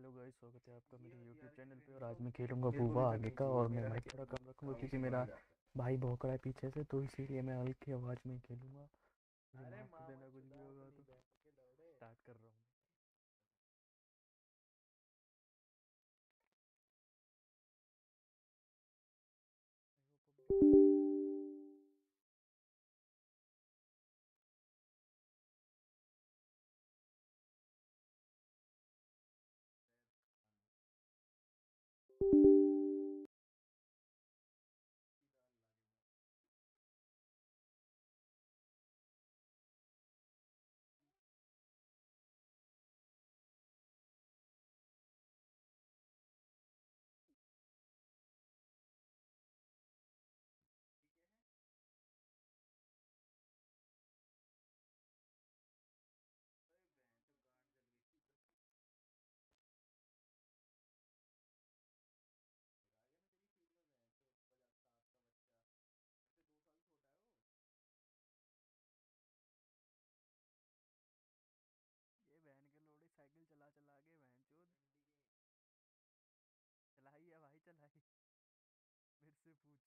Hello guys, स्वागत है आपका मेरे यूट्यूब चैनल पे। और आज मैं खेलूंगा वुवा आगे का। और मैं माइक थोड़ा कम रखूंगा क्योंकि मेरा भाई भौंक रहा है पीछे से, तो इसीलिए मैं हल्की आवाज़ में ही खेलूंगा। मुझे माफ कर देना कुछ भी होगा तो। स्टार्ट कर रहा हूँ। ये बहन के लोड़े साइकिल चला चला के बहन चोद चलाई है भाई, चलाई। मेरे से पूछ।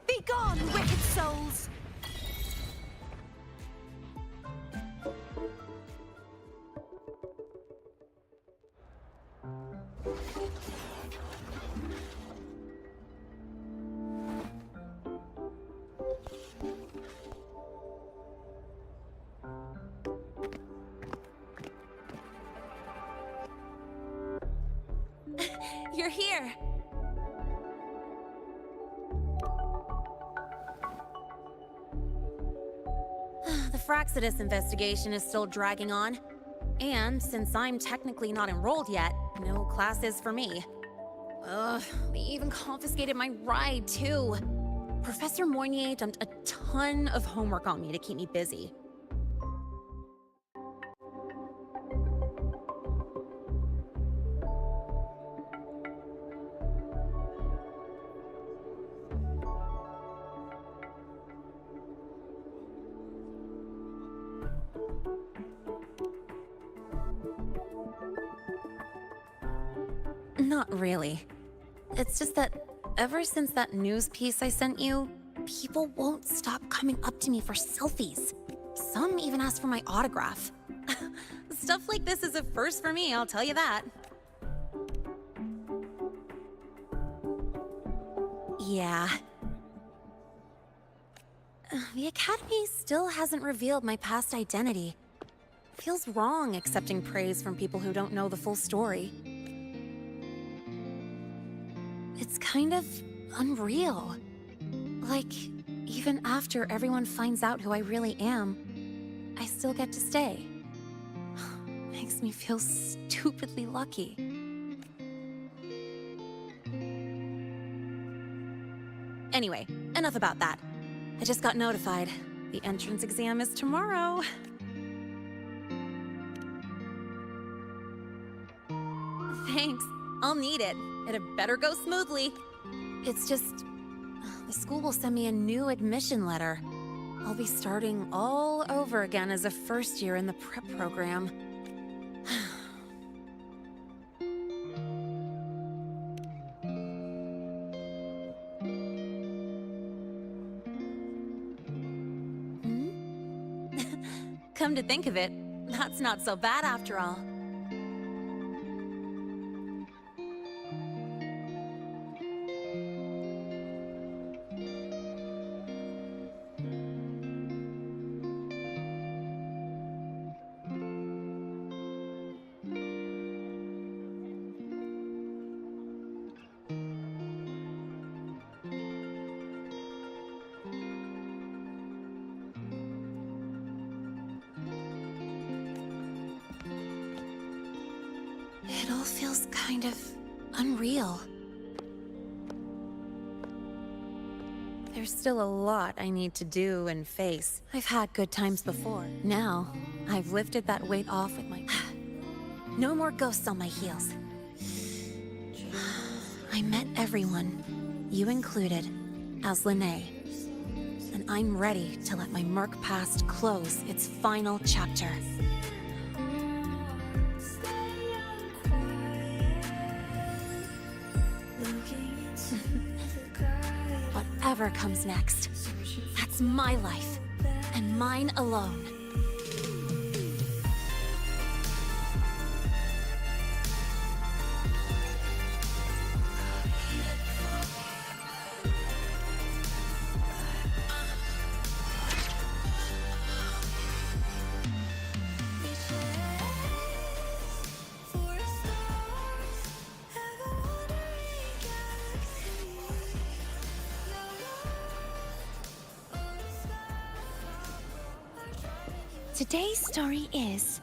Be gone, wicked souls! You're here! The Fraxidus investigation is still dragging on. And since I'm technically not enrolled yet, no classes for me. Ugh, they even confiscated my ride, too. Professor Moynier dumped a ton of homework on me to keep me busy. Not really. It's just that ever since that news piece I sent you, people won't stop coming up to me for selfies. Some even ask for my autograph. Stuff like this is a first for me, I'll tell you that. Yeah. The Academy still hasn't revealed my past identity. Feels wrong accepting praise from people who don't know the full story. It's kind of unreal. Like, even after everyone finds out who I really am, I still get to stay. Makes me feel stupidly lucky. Anyway, enough about that. I just got notified. The entrance exam is tomorrow. Thanks. I'll need it. It had better go smoothly. It's just... the school will send me a new admission letter. I'll be starting all over again as a first year in the prep program. Come to think of it, that's not so bad after all. It all feels kind of unreal. There's still a lot I need to do and face. I've had good times before. Now, I've lifted that weight off with my... No more ghosts on my heels. I met everyone, you included, as Lene. And I'm ready to let my Merc past close its final chapter. Whatever comes next, that's my life, and mine alone. Today's story is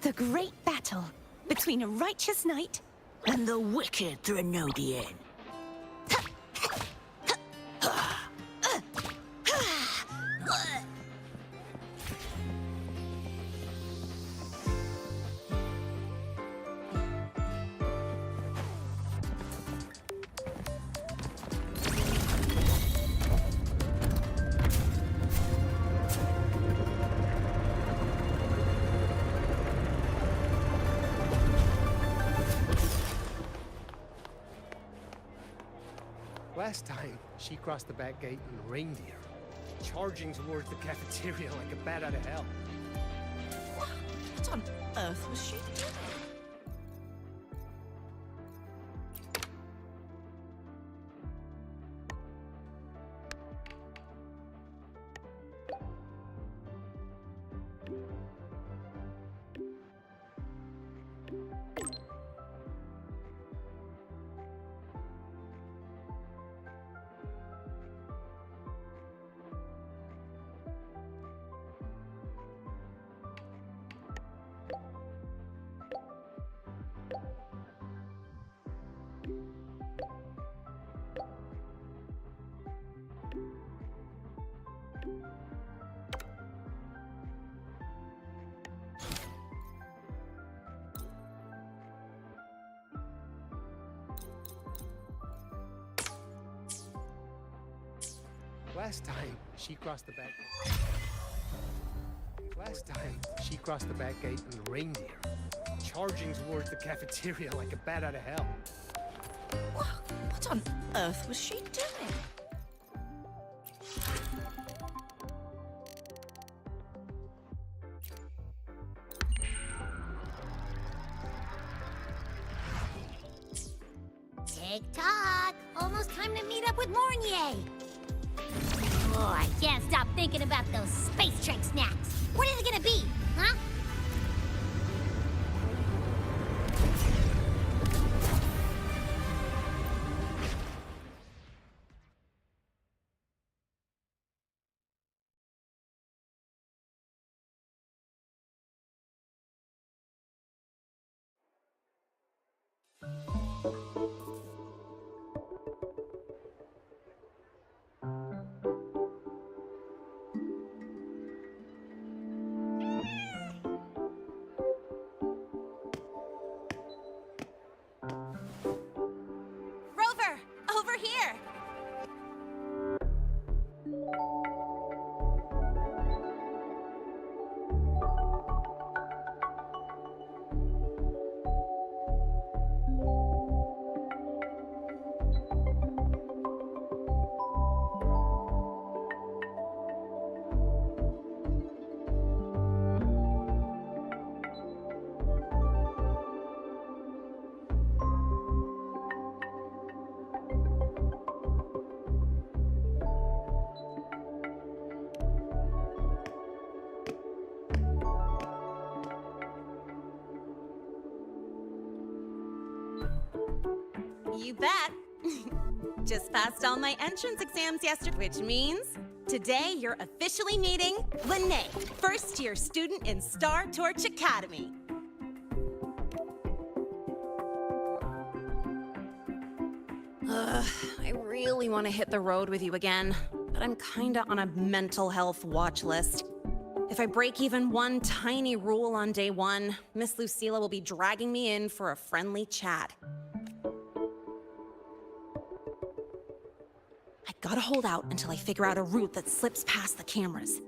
the great battle between a righteous knight and the wicked Drenodian. Last time, she crossed the back gate in reindeer, charging towards the cafeteria like a bat out of hell. What on earth was she doing? Last time, she crossed the back... gate in reindeer, charging towards the cafeteria like a bat out of hell. What on earth was she doing? Tick-tock! Almost time to meet up with Mornier! Oh, I can't stop thinking about those space trek snacks! What is it gonna be, huh? Rover, over here! You bet. Just passed all my entrance exams yesterday, which means today you're officially meeting Lene, first-year student in Star Torch Academy. I really want to hit the road with you again, but I'm kinda on a mental health watch list. If I break even one tiny rule on day one, Miss Lucilla will be dragging me in for a friendly chat. I gotta hold out until I figure out a route that slips past the cameras.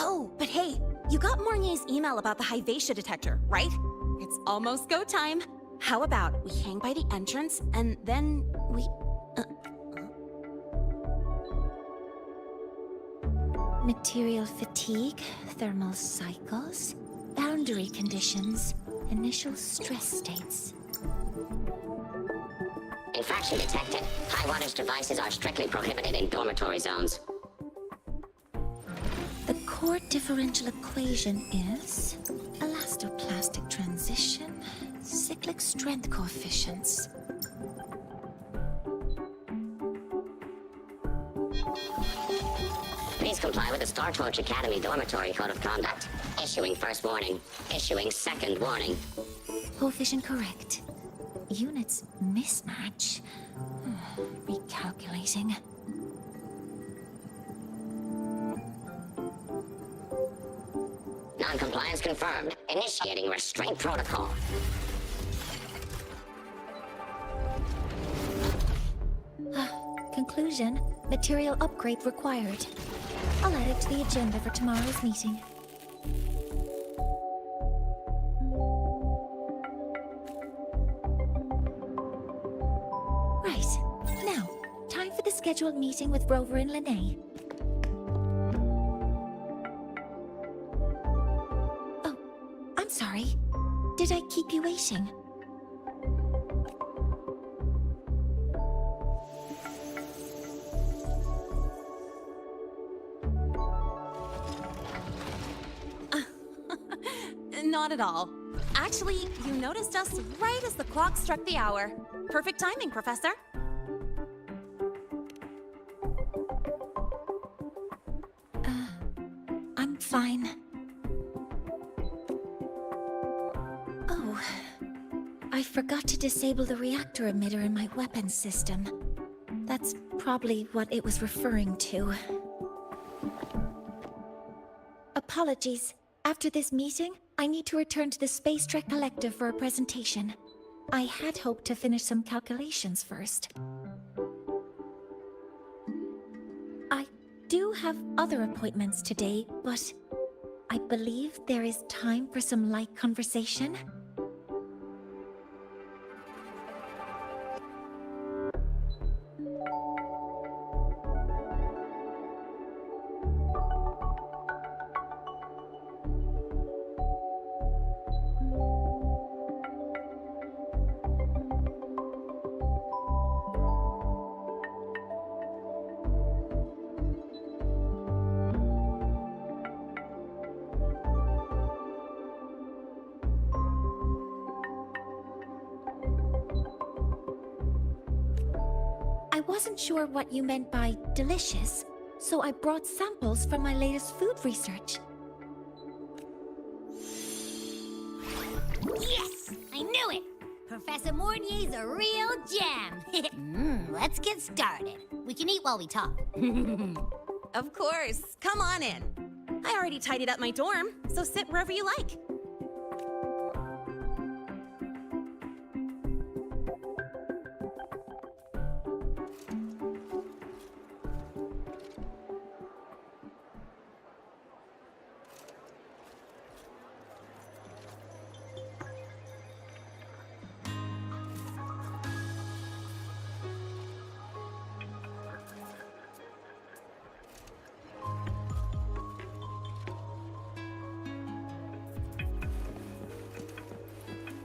Oh, but hey, you got Mornier's email about the Hyvatia detector, right? It's almost go time. How about we hang by the entrance and then we... Material fatigue, thermal cycles, boundary conditions, initial stress states. Infraction detected. High wattage devices are strictly prohibited in dormitory zones. The core differential equation is elastoplastic transition, cyclic strength coefficients. Please comply with the Star Torch Academy Dormitory Code of Conduct. Issuing first warning. Issuing second warning. Coefficient correct. Units mismatch. Recalculating. Non-compliance confirmed. Initiating restraint protocol. Conclusion, material upgrade required. I'll add it to the agenda for tomorrow's meeting. Right. Now, time for the scheduled meeting with Rover and Lene. Oh, I'm sorry. Did I keep you waiting? Not at all. Actually, you noticed us right as the clock struck the hour. Perfect timing, Professor. I'm fine. Oh, I forgot to disable the reactor emitter in my weapons system. That's probably what it was referring to. Apologies. After this meeting, I need to return to the Space Trek Collective for a presentation. I had hoped to finish some calculations first. I do have other appointments today, but I believe there is time for some light conversation. I wasn't sure what you meant by delicious, so I brought samples from my latest food research. Yes! I knew it! Professor Mornier's a real gem! Let's get started. We can eat while we talk. Of course. Come on in. I already tidied up my dorm, so sit wherever you like.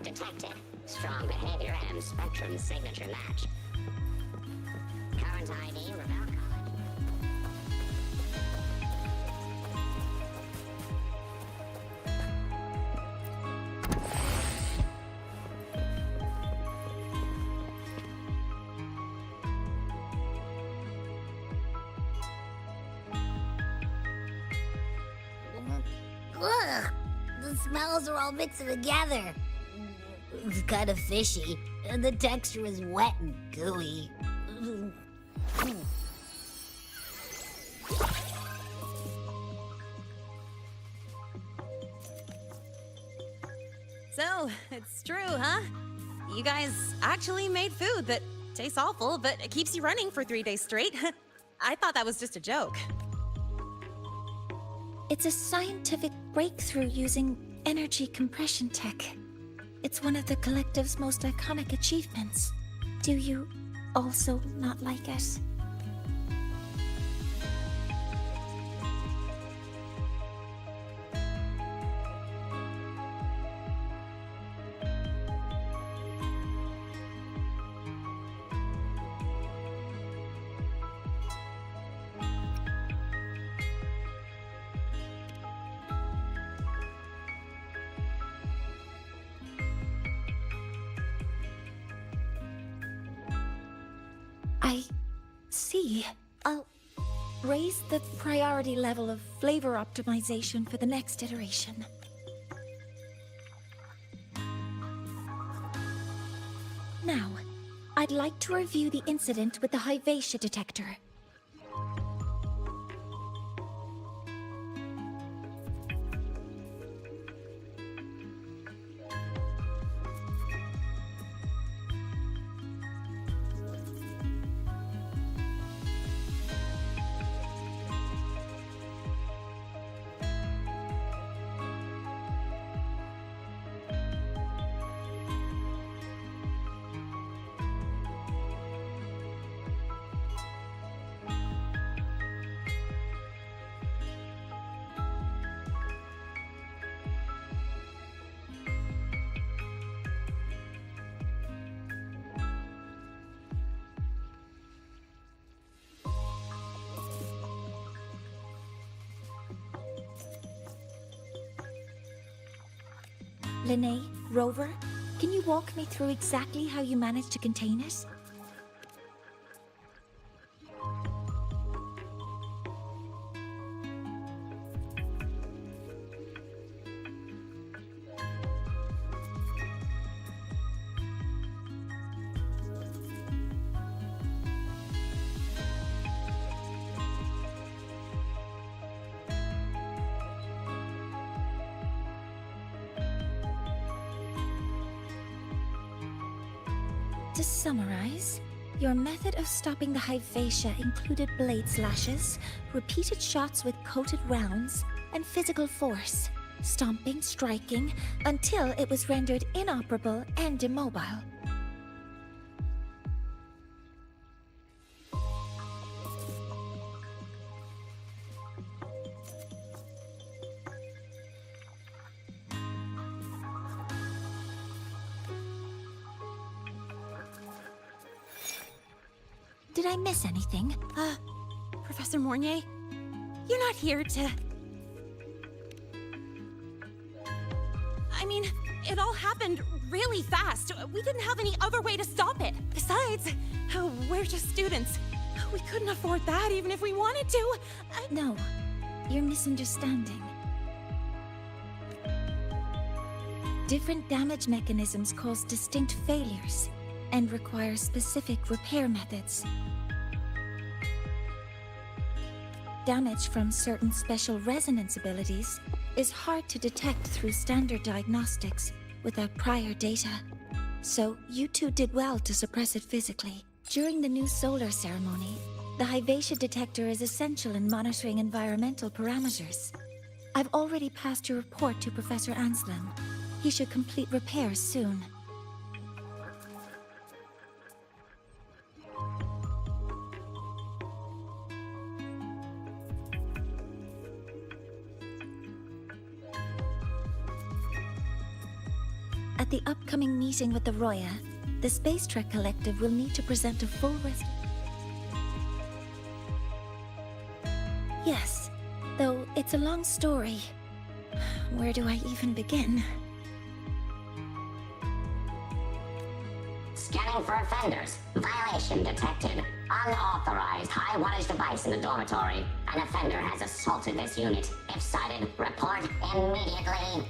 Detected. Strong behavior and spectrum signature match. Current ID, Rebel College. Ugh, the smells are all mixing together. It's kind of fishy, and the texture is wet and gooey. So, it's true, huh? You guys actually made food that tastes awful, but it keeps you running for 3 days straight. I thought that was just a joke. It's a scientific breakthrough using energy compression tech. It's one of the collective's most iconic achievements. Do you also not like it? I see. I'll raise the priority level of flavor optimization for the next iteration. Now, I'd like to review the incident with the Hyvatia detector. Linnae, Rover, can you walk me through exactly how you managed to contain it? To summarize, your method of stopping the Hyvatia included blade slashes, repeated shots with coated rounds, and physical force, stomping, striking, until it was rendered inoperable and immobile. Did I miss anything? Professor Mornier, you're not here to... I mean, it all happened really fast. We didn't have any other way to stop it. Besides, we're just students. We couldn't afford that even if we wanted to. No, you're misunderstanding. Different damage mechanisms cause distinct failures and require specific repair methods. Damage from certain special resonance abilities is hard to detect through standard diagnostics without prior data. So you two did well to suppress it physically. During the new solar ceremony, the Hyvatia detector is essential in monitoring environmental parameters. I've already passed your report to Professor Anslin. He should complete repairs soon. At the upcoming meeting with the Roya, the Space Trek Collective will need to present a full Yes, though it's a long story. Where do I even begin? Scanning for offenders. Violation detected. Unauthorized high wattage device in the dormitory. An offender has assaulted this unit. If sighted, report immediately.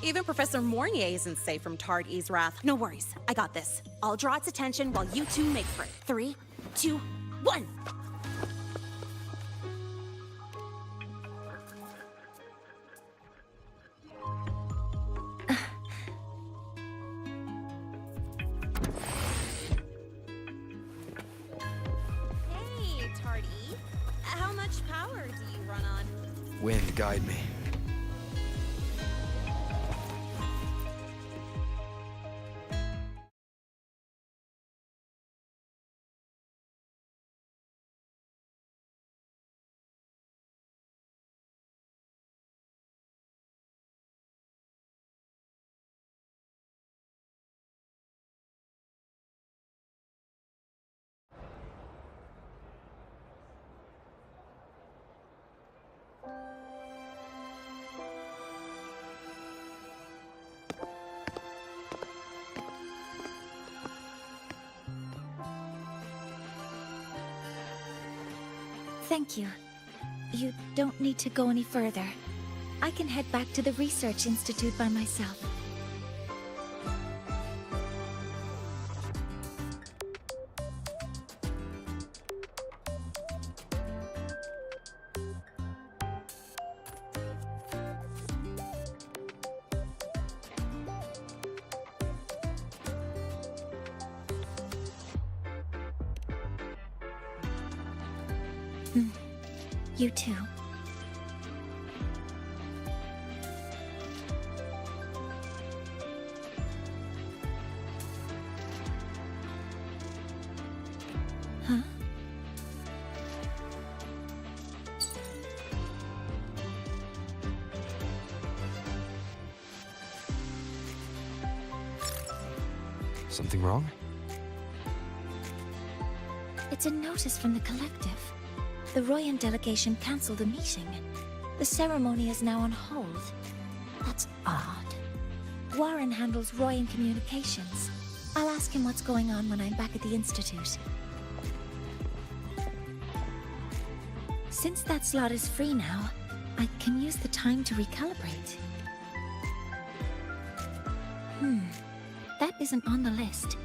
Even Professor Mornier isn't safe from Tard E's wrath. No worries, I got this. I'll draw its attention while you two make for it. 3, 2, 1! Hey, Tard E. How much power do you run on? Wind, guide me. Thank you. You don't need to go any further. I can head back to the Research Institute by myself. You too. Huh? Something wrong? It's a notice from the collective. The Royan delegation cancelled the meeting. The ceremony is now on hold. That's odd. Warren handles Royan communications. I'll ask him what's going on when I'm back at the Institute. Since that slot is free now, I can use the time to recalibrate. That isn't on the list.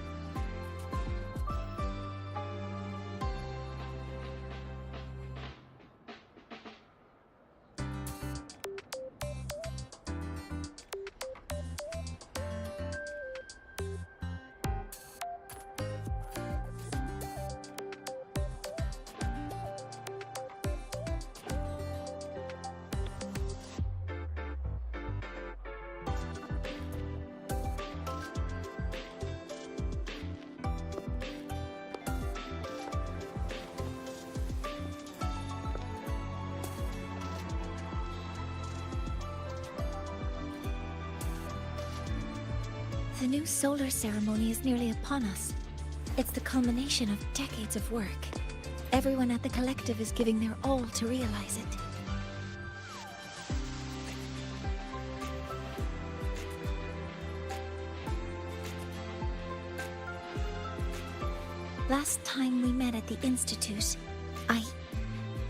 The new solar ceremony is nearly upon us. It's the culmination of decades of work. Everyone at the collective is giving their all to realize it. Last time we met at the Institute,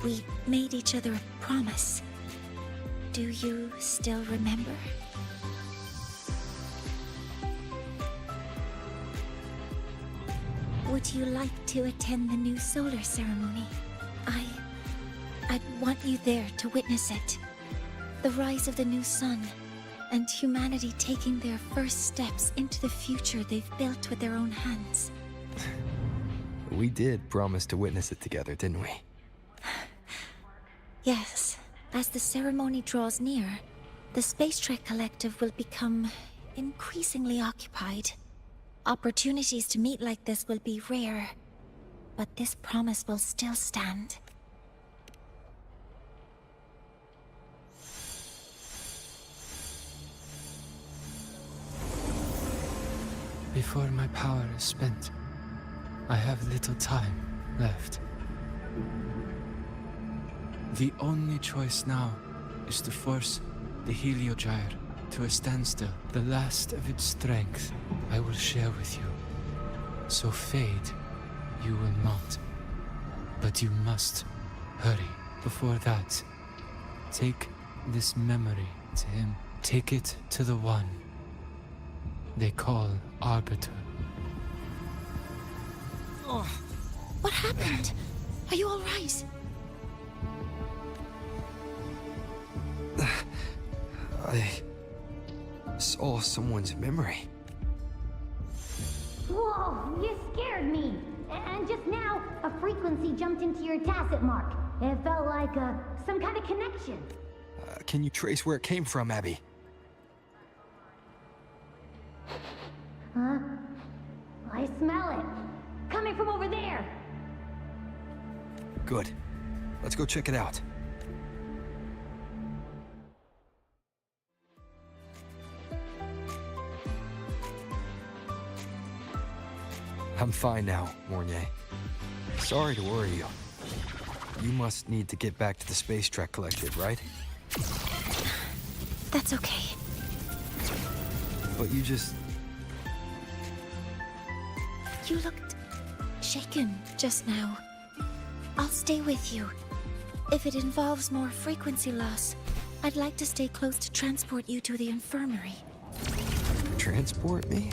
we made each other a promise. Do you still remember? Would you like to attend the new solar ceremony? I'd want you there to witness it. The rise of the new sun, and humanity taking their first steps into the future they've built with their own hands. We did promise to witness it together, didn't we? Yes. As the ceremony draws near, the Space Trek Collective will become increasingly occupied. Opportunities to meet like this will be rare, but this promise will still stand. Before my power is spent, I have little time left. The only choice now is to force the Heliogyre to a standstill. The last of its strength I will share with you. So fade you will not. But you must hurry. Before that, take this memory to him. Take it to the one they call Arbiter. Oh, what happened? Are you all right? I saw someone's memory. Whoa, you scared me. And just now, a frequency jumped into your tacit mark. It felt like some kind of connection. Can you trace where it came from, Abby? Huh? I smell it. Coming from over there. Good. Let's go check it out. I'm fine now, Mornier. Sorry to worry you. You must need to get back to the Space Trek Collective, right? That's okay. But you just... You looked shaken just now. I'll stay with you. If it involves more frequency loss, I'd like to stay close to transport you to the infirmary. Transport me?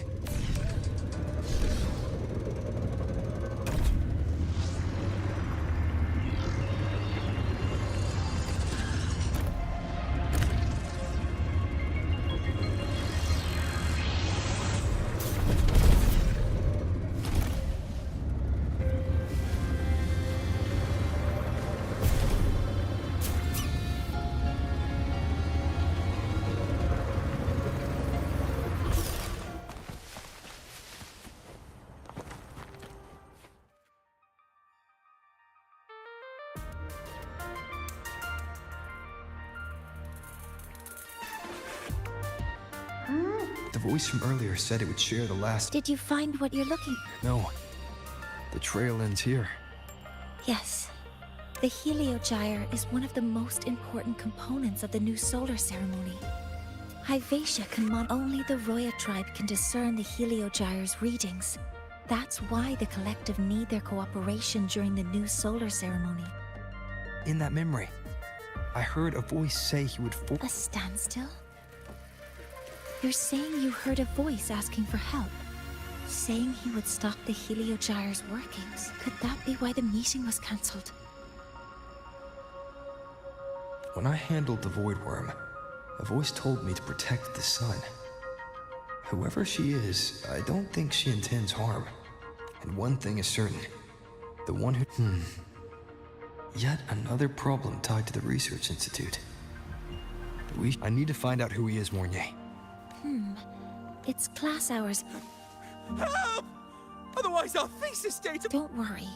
The voice from earlier said it would share the last... Did you find what you're looking? No. The trail ends here. Yes. The Heliogyre is one of the most important components of the new solar ceremony. Hyvatia can only the Roya tribe can discern the Heliogyre's readings. That's why the collective need their cooperation during the new solar ceremony. In that memory, I heard a voice say he would A standstill? You're saying you heard a voice asking for help? Saying he would stop the Heliogyre's workings? Could that be why the meeting was cancelled? When I handled the Void Worm, a voice told me to protect the sun. Whoever she is, I don't think she intends harm. And one thing is certain. The one who... Yet another problem tied to the Research Institute. I need to find out who he is, Mornier. It's class hours. Help! Otherwise our thesis data... Don't worry.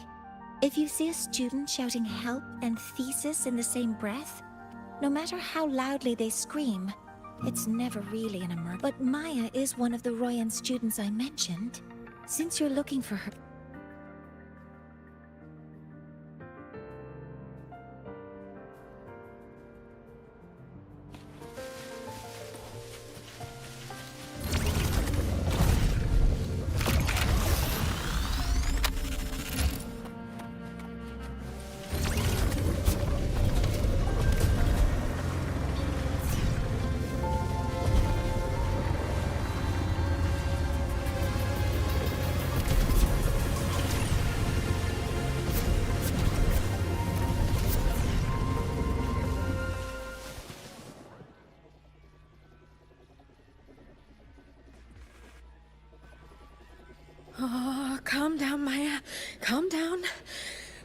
If you see a student shouting help and thesis in the same breath, no matter how loudly they scream, it's never really an emergency. But Maya is one of the Royan students I mentioned. Since you're looking for her... Oh, calm down, Maya. Calm down.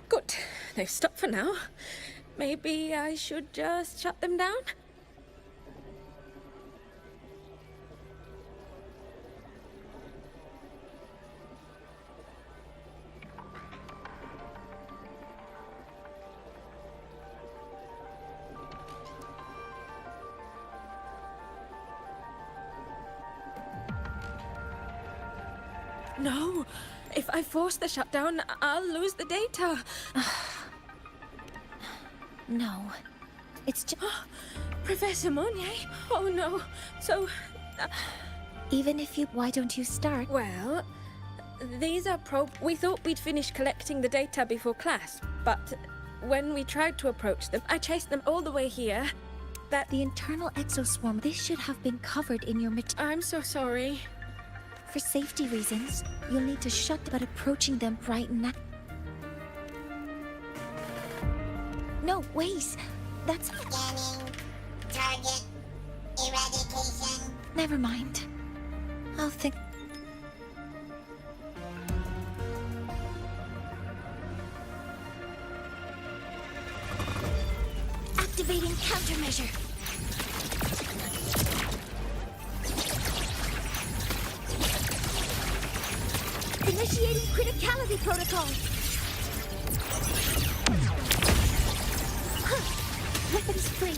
Good. They've stopped for now. Maybe I should just shut them down? No. If I force the shutdown, I'll lose the data. No. It's just... Professor Monnier? Oh no. So... Even if you... Why don't you start? Well, these are we thought we'd finish collecting the data before class, but when we tried to approach them, I chased them all the way here. The internal exoswarm, this should have been covered in your I'm so sorry. For safety reasons, you'll need to shut, but approaching them right now. No, wait. That's... Scanning. Target. Eradication. Never mind. I'll think... Activating countermeasure. Initiating criticality protocol. Weapons free.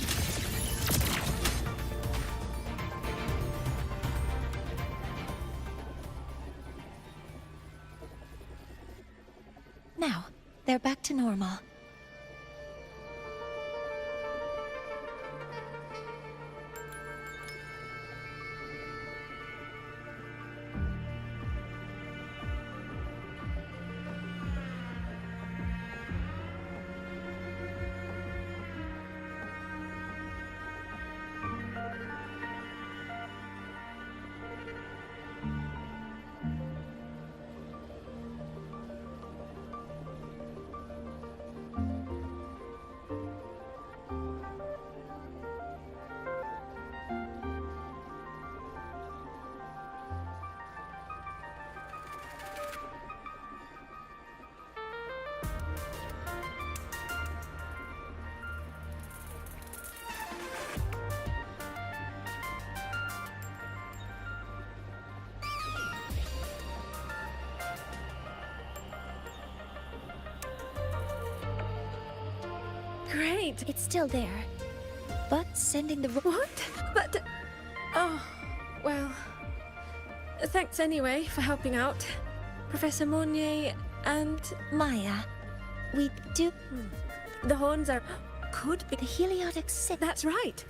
Now, they're back to normal. Great. It's still there. But sending the... What? But... Oh, well... Thanks anyway for helping out. Professor Monnier and... Maya, we do... The horns are... Could be... The heliotic sick... That's right.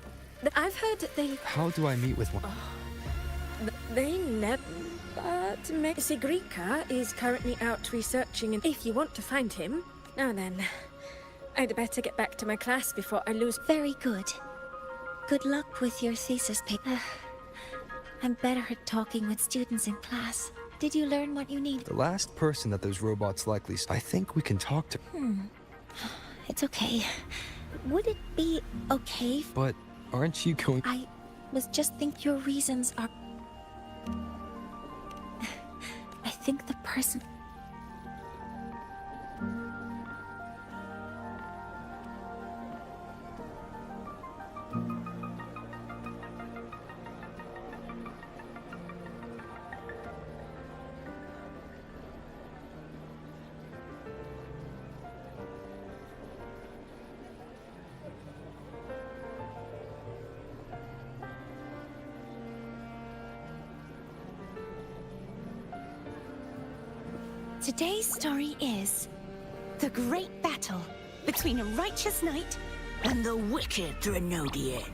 I've heard they... How do I meet with one? They never... But Sigrika is currently out researching, and if you want to find him... Now then... I'd better get back to my class before I lose... Very good. Good luck with your thesis paper. I'm better at talking with students in class. Did you learn what you need? The last person that those robots likely... I think we can talk to... It's okay. Would it be okay... But aren't you going... I was just think your reasons are... I think the person... Today's story is the great battle between a righteous knight and the wicked Drenodian.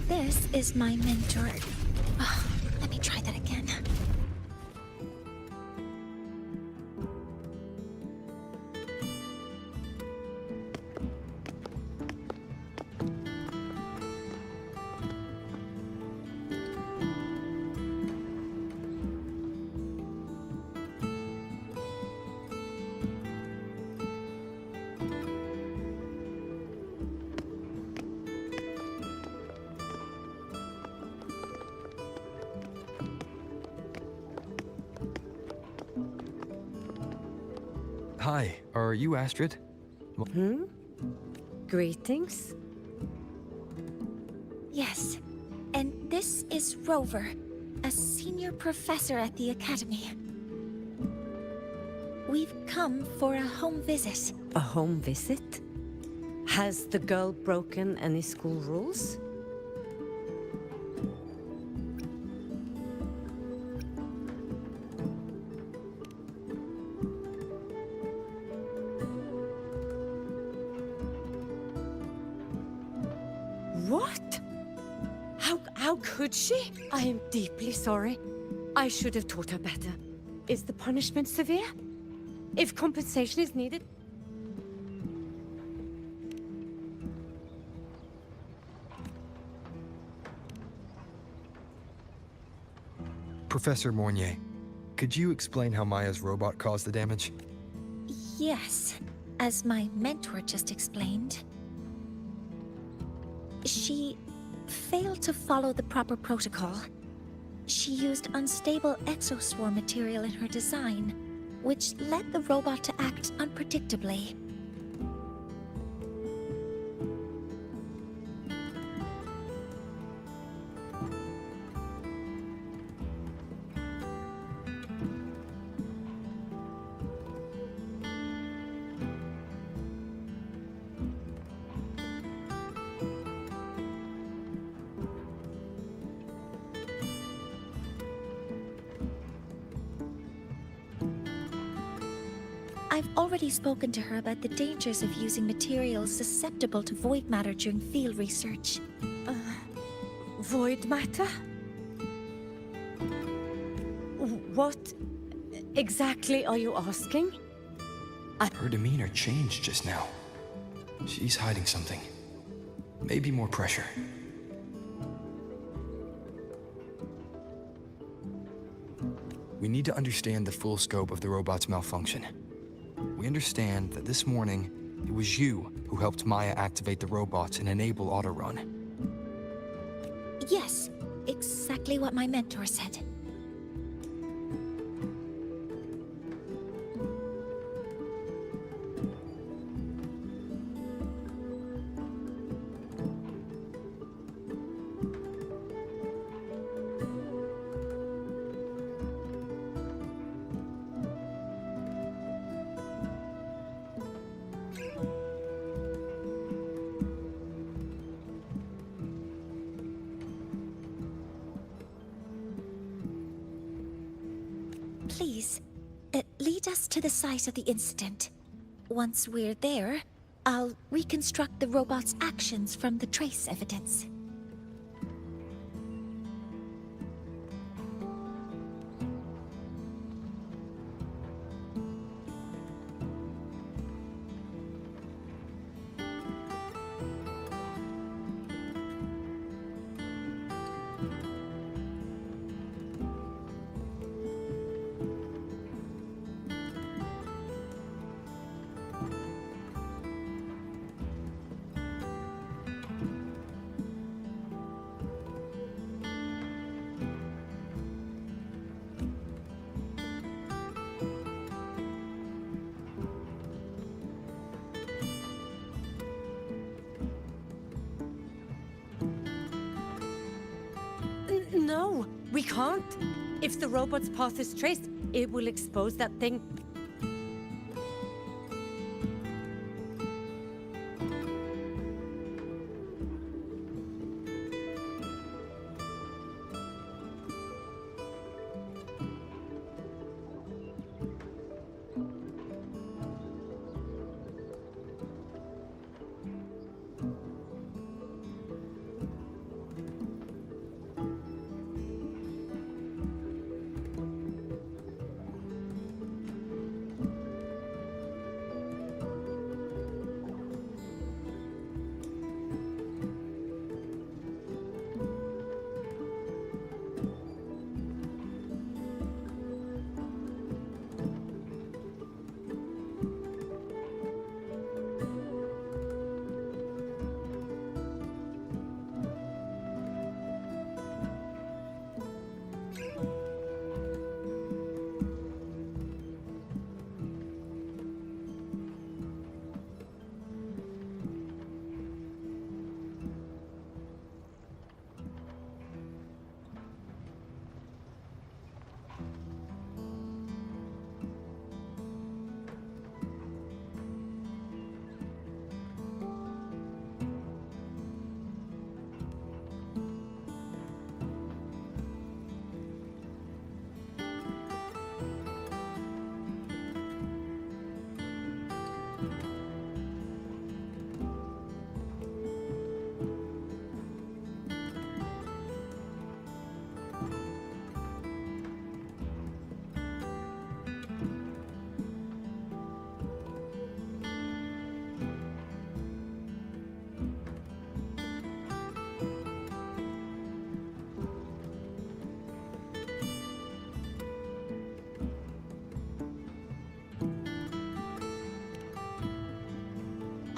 This is my mentor. Let me try that again. Hi, are you Astrid? Greetings. Yes, and this is Rover, a senior professor at the Academy. We've come for a home visit. A home visit? Has the girl broken any school rules? What? How could she? I am deeply sorry. I should have taught her better. Is the punishment severe? If compensation is needed... Professor Mornier, could you explain how Maya's robot caused the damage? Yes, as my mentor just explained. She failed to follow the proper protocol. She used unstable exoswarm material in her design, which led the robot to act unpredictably. I've already spoken to her about the dangers of using materials susceptible to void matter during field research. Void matter? What exactly are you asking? Her demeanor changed just now. She's hiding something. Maybe more pressure. We need to understand the full scope of the robot's malfunction. We understand that this morning, it was you who helped Maya activate the robots and enable autorun. Yes, exactly what my mentor said. Please, lead us to the site of the incident. Once we're there, I'll reconstruct the robot's actions from the trace evidence. No, we can't. If the robot's path is traced, it will expose that thing.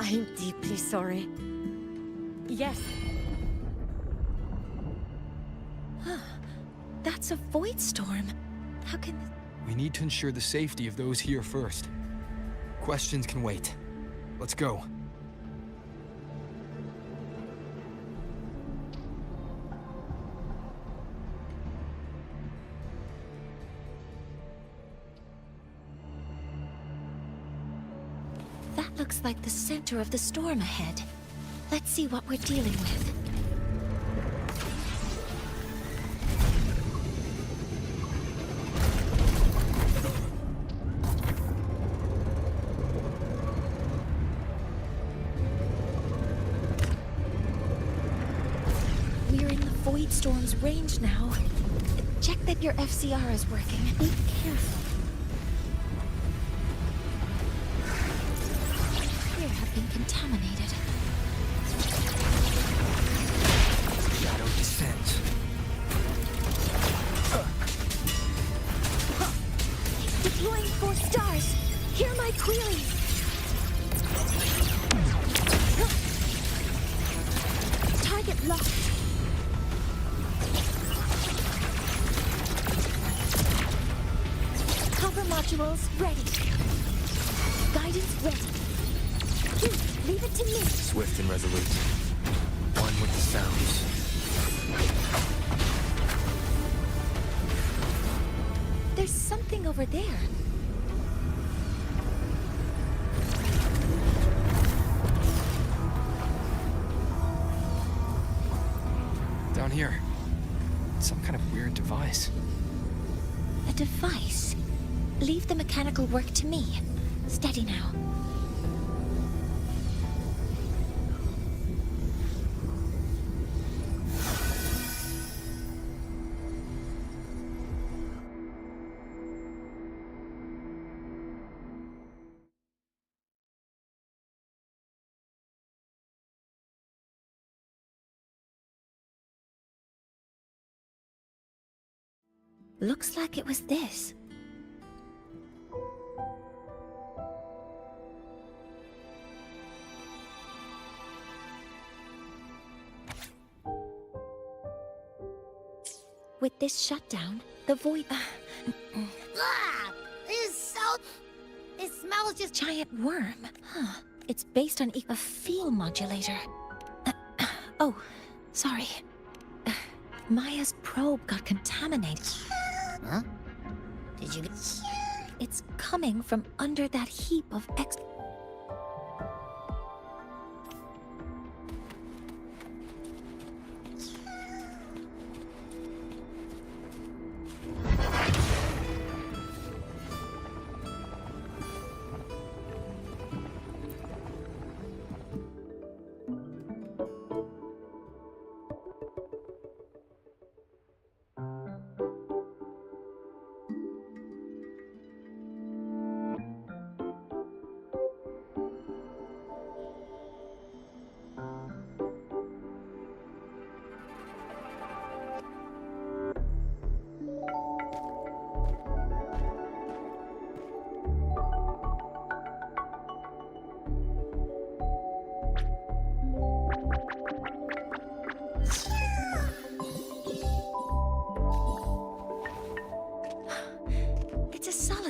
I'm deeply sorry. Yes. That's a void storm. How can... We need to ensure the safety of those here first. Questions can wait. Let's go. That looks like the center of the storm ahead. Let's see what we're dealing with. We're in the void storm's range now. Check that your FCR is working. Be careful. Here have been contaminated. Shadow descends. Deploying 4 stars. Hear my query. Target locked. Cover modules ready. Guidance ready. Here, leave it to me. Swift and resolute. One with the sounds. There's something over there. Down here. Some kind of weird device. A device. Leave the mechanical work to me. Steady now. Looks like it was this. With this shutdown, the void... Ah! This smells just... Giant worm. Huh. It's based on a feel modulator. Oh, sorry. Maya's probe got contaminated. Huh? Did you... It's coming from under that heap of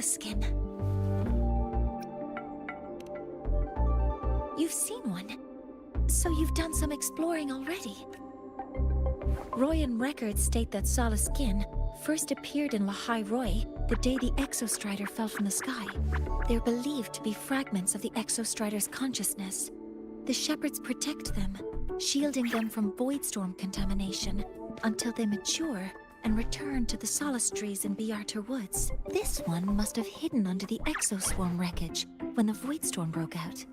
skin. You've seen one, so you've done some exploring already. Royan records state that Sala skin first appeared in Lahai Roy the day the Exostrider fell from the sky. They're believed to be fragments of the Exostrider's consciousness. The shepherds protect them, shielding them from voidstorm contamination until they mature and return to the solace trees in Biarter Woods. This one must have hidden under the exoswarm wreckage when the voidstorm broke out.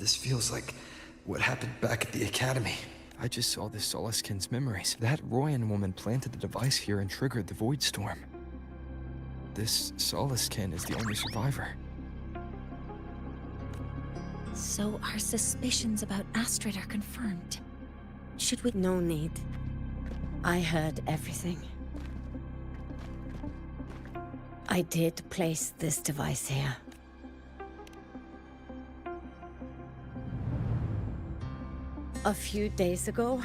This feels like what happened back at the academy. I just saw the Soliskin's memories. That Royan woman planted the device here and triggered the Void Storm. This Soliskin is the only survivor. So our suspicions about Astrid are confirmed. Should we... No need. I heard everything. I did place this device here. A few days ago,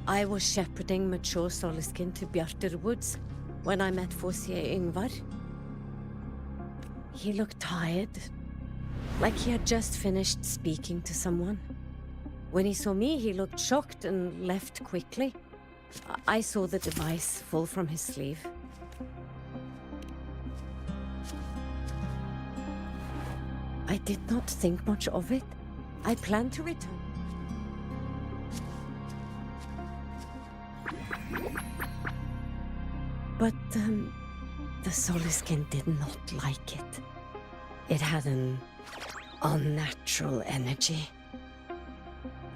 I was shepherding mature Soliskin to Bjartur Woods when I met Fossier Ingvar. He looked tired, like he had just finished speaking to someone. When he saw me, he looked shocked and left quickly. I saw the device fall from his sleeve. I did not think much of it. I planned to return. But, the Soliskin did not like it. It had an unnatural energy.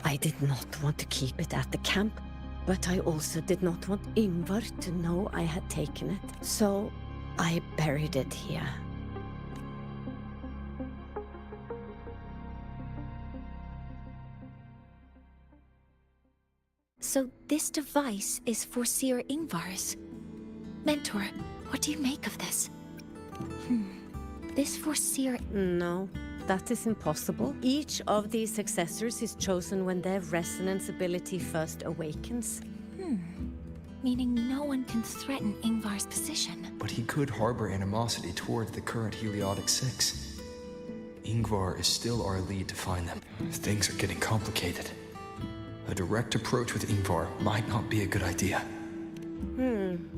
I did not want to keep it at the camp, but I also did not want Ingvar to know I had taken it. So, I buried it here. So this device is for Seer Ingvar's. Mentor, what do you make of this? This for Seer... No, that is impossible. Each of these successors is chosen when their resonance ability first awakens. Meaning no one can threaten Ingvar's position. But he could harbor animosity toward the current Heliotic Six. Ingvar is still our lead to find them. Things are getting complicated. A direct approach with Ingvar might not be a good idea.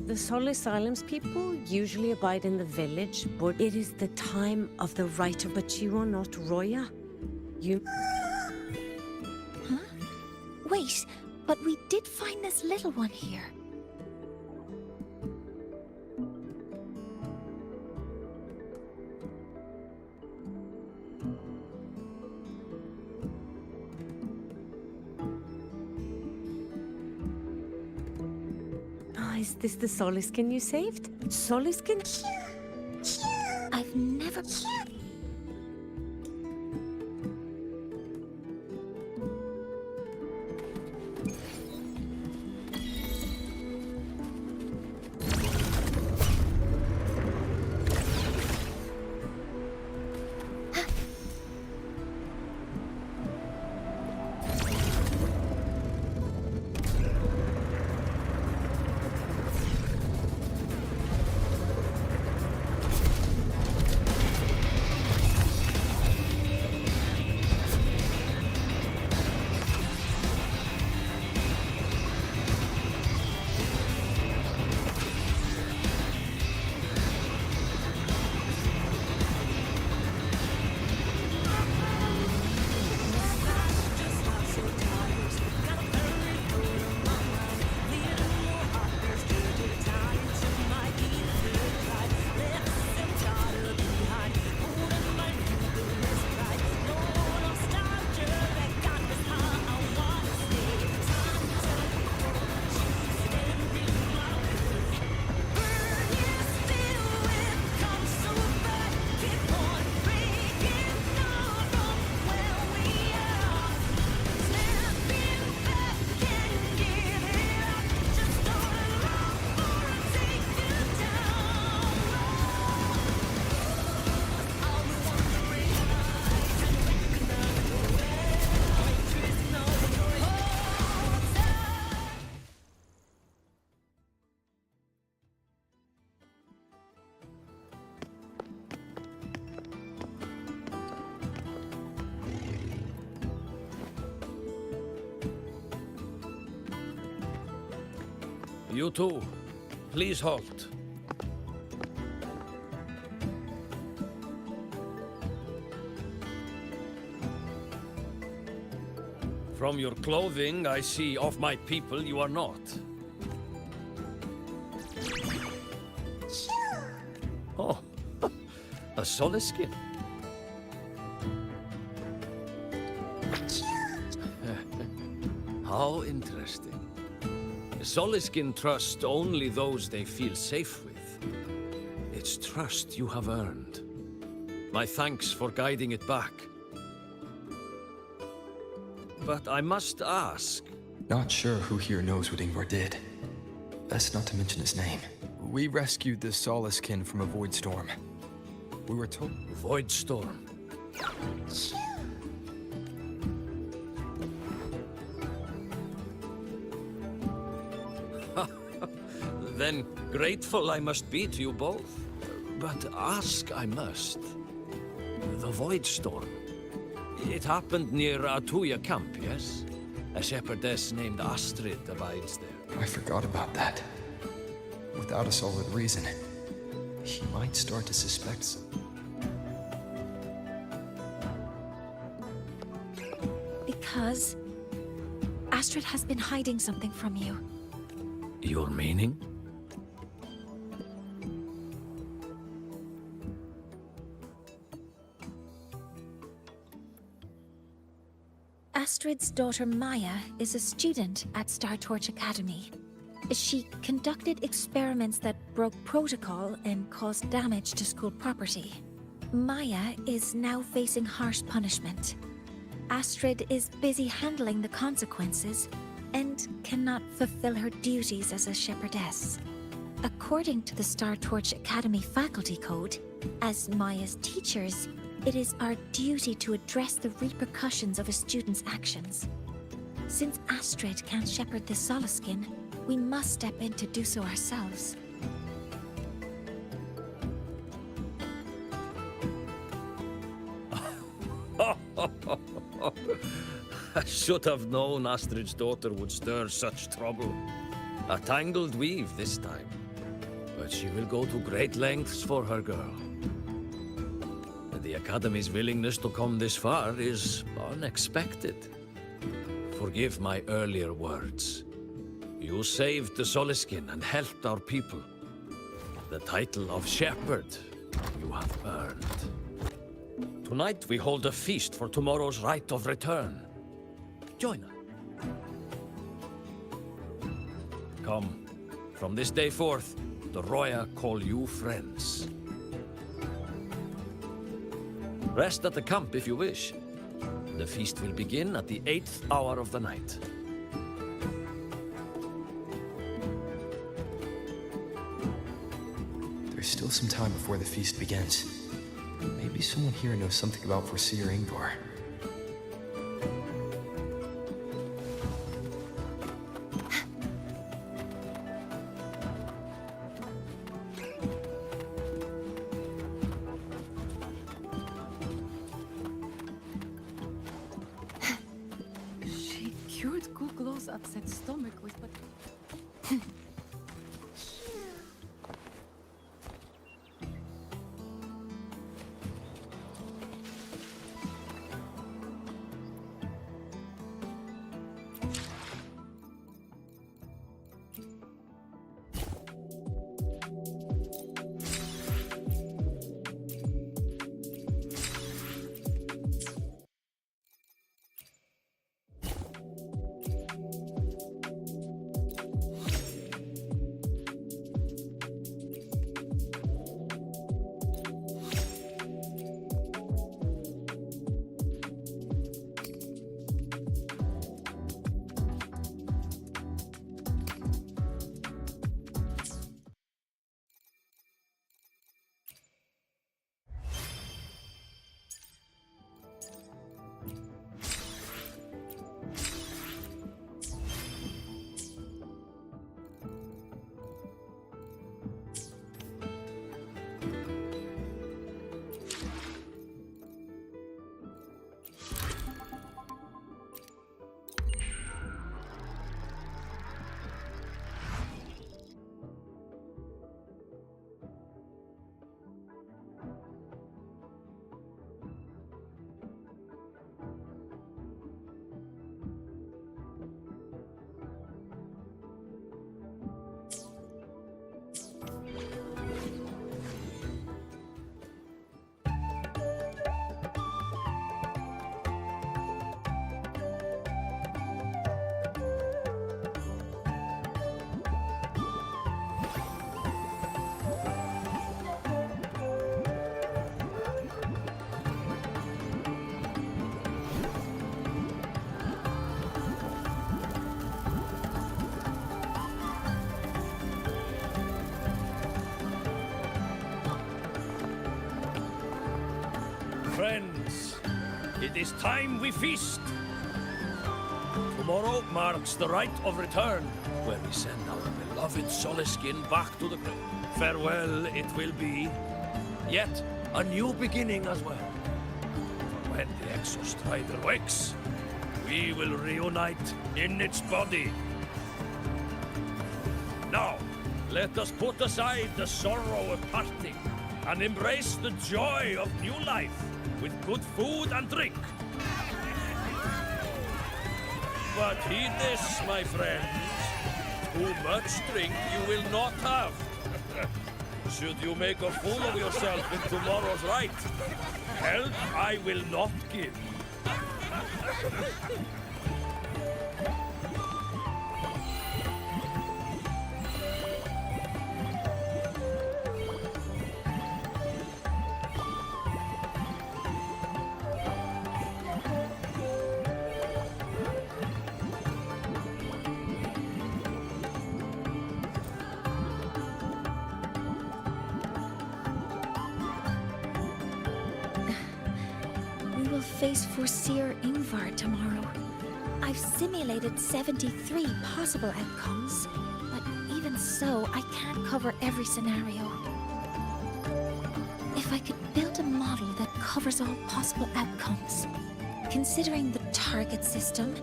The Solis Islands people usually abide in the village, but it is the time of the rite. But you are not Roya. You... Huh? Wait, but we did find this little one here. Is this the Soliskin you saved? Soliskin? I've never... You two, please halt. From your clothing, I see of my people you are not. Oh, a Soliskin. How interesting. Soliskin trust only those they feel safe with. It's trust you have earned. My thanks for guiding it back. But I must ask... Not sure who here knows what Ingvar did. Best not to mention his name. We rescued the Soliskin from a void storm. We were told... Void storm? Then grateful I must be to you both. But ask I must. The Void Storm. It happened near Atuya camp, yes? A shepherdess named Astrid abides there. I forgot about that. Without a solid reason, he might start to suspect. Because Astrid has been hiding something from you. Your meaning? Astrid's daughter Maya is a student at Star Torch Academy. She conducted experiments that broke protocol and caused damage to school property. Maya is now facing harsh punishment. Astrid is busy handling the consequences and cannot fulfill her duties as a shepherdess. According to the Star Torch Academy faculty code, as Maya's teachers, it is our duty to address the repercussions of a student's actions. Since Astrid can't shepherd the Soliskin, we must step in to do so ourselves. I should have known Astrid's daughter would stir such trouble. A tangled weave this time. But she will go to great lengths for her girl. The Academy's willingness to come this far is unexpected. Forgive my earlier words. You saved the Soliskin and helped our people. The title of Shepherd you have earned. Tonight we hold a feast for tomorrow's rite of return. Join us. Come, from this day forth, the Roya call you friends. Rest at the camp if you wish. The feast will begin at the 8th hour of the night. There's still some time before the feast begins. Maybe someone here knows something about Foreseer Ingvar. She cured Kuklow's upset stomach with It is time we feast. Tomorrow marks the rite of return, where we send our beloved Soliskin back to the grave. Farewell it will be, yet a new beginning as well. For when the Exostrider wakes, we will reunite in its body. Now, let us put aside the sorrow of parting and embrace the joy of new life with good food and drink. But heed this, my friends. Too much drink you will not have. Should you make a fool of yourself in tomorrow's rite, help I will not give. We will face Forseer Ingvar tomorrow. I've simulated 73 possible outcomes, but even so, I can't cover every scenario. If I could build a model that covers all possible outcomes, considering the target system,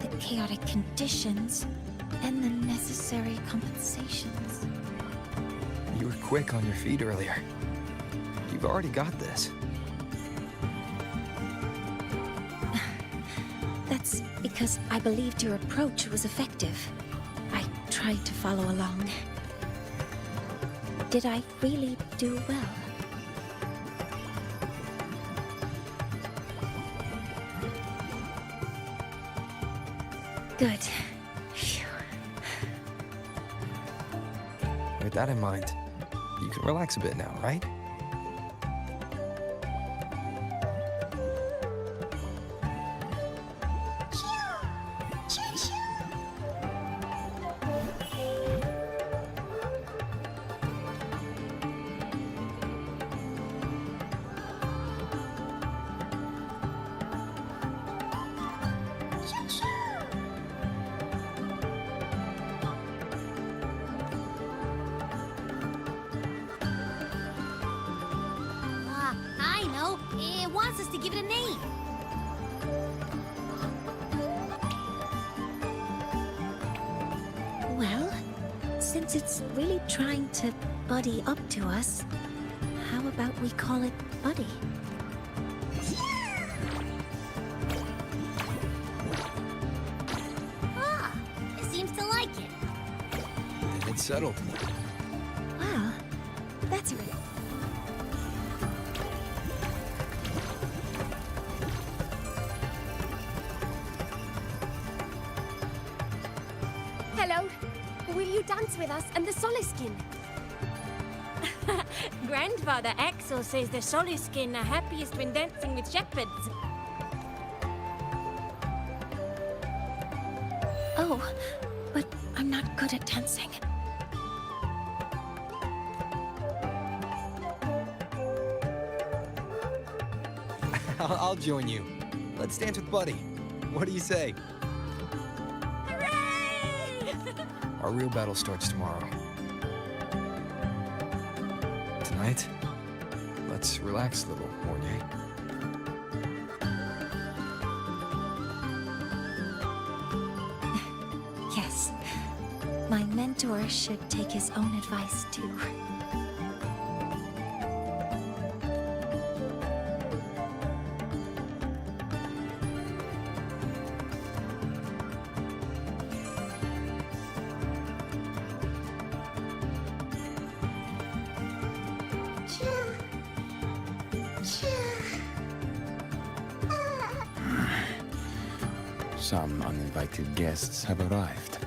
the chaotic conditions, and the necessary compensations. You were quick on your feet earlier. You've already got this. That's because I believed your approach was effective. I tried to follow along. Did I really do well? Good. Phew. With that in mind, you can relax a bit now, right? I know. It wants us to give it a name. Well, since it's really trying to buddy up to us, how about we call it Buddy? Ah, it seems to like it. Then it's settled. Wow, that's right. Hello. Will you dance with us and the Soliskin? Grandfather Axel says the Soliskin are happiest when dancing with shepherds. Oh, but I'm not good at dancing. I'll join you. Let's dance with Buddy. What do you say? Our real battle starts tomorrow. Tonight, let's relax a little, Mornier. Yes. My mentor should take his own advice, too. Some uninvited guests have arrived.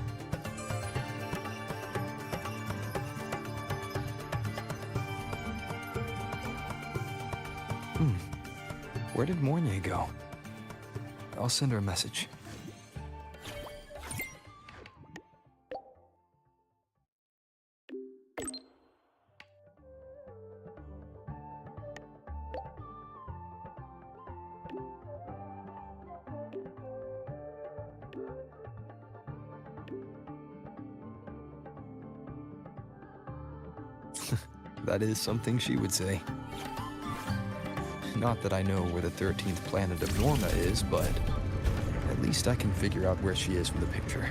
Where did Mornier go? I'll send her a message. That is something she would say. Not that I know where the 13th planet of Norma is, but at least I can figure out where she is from the picture.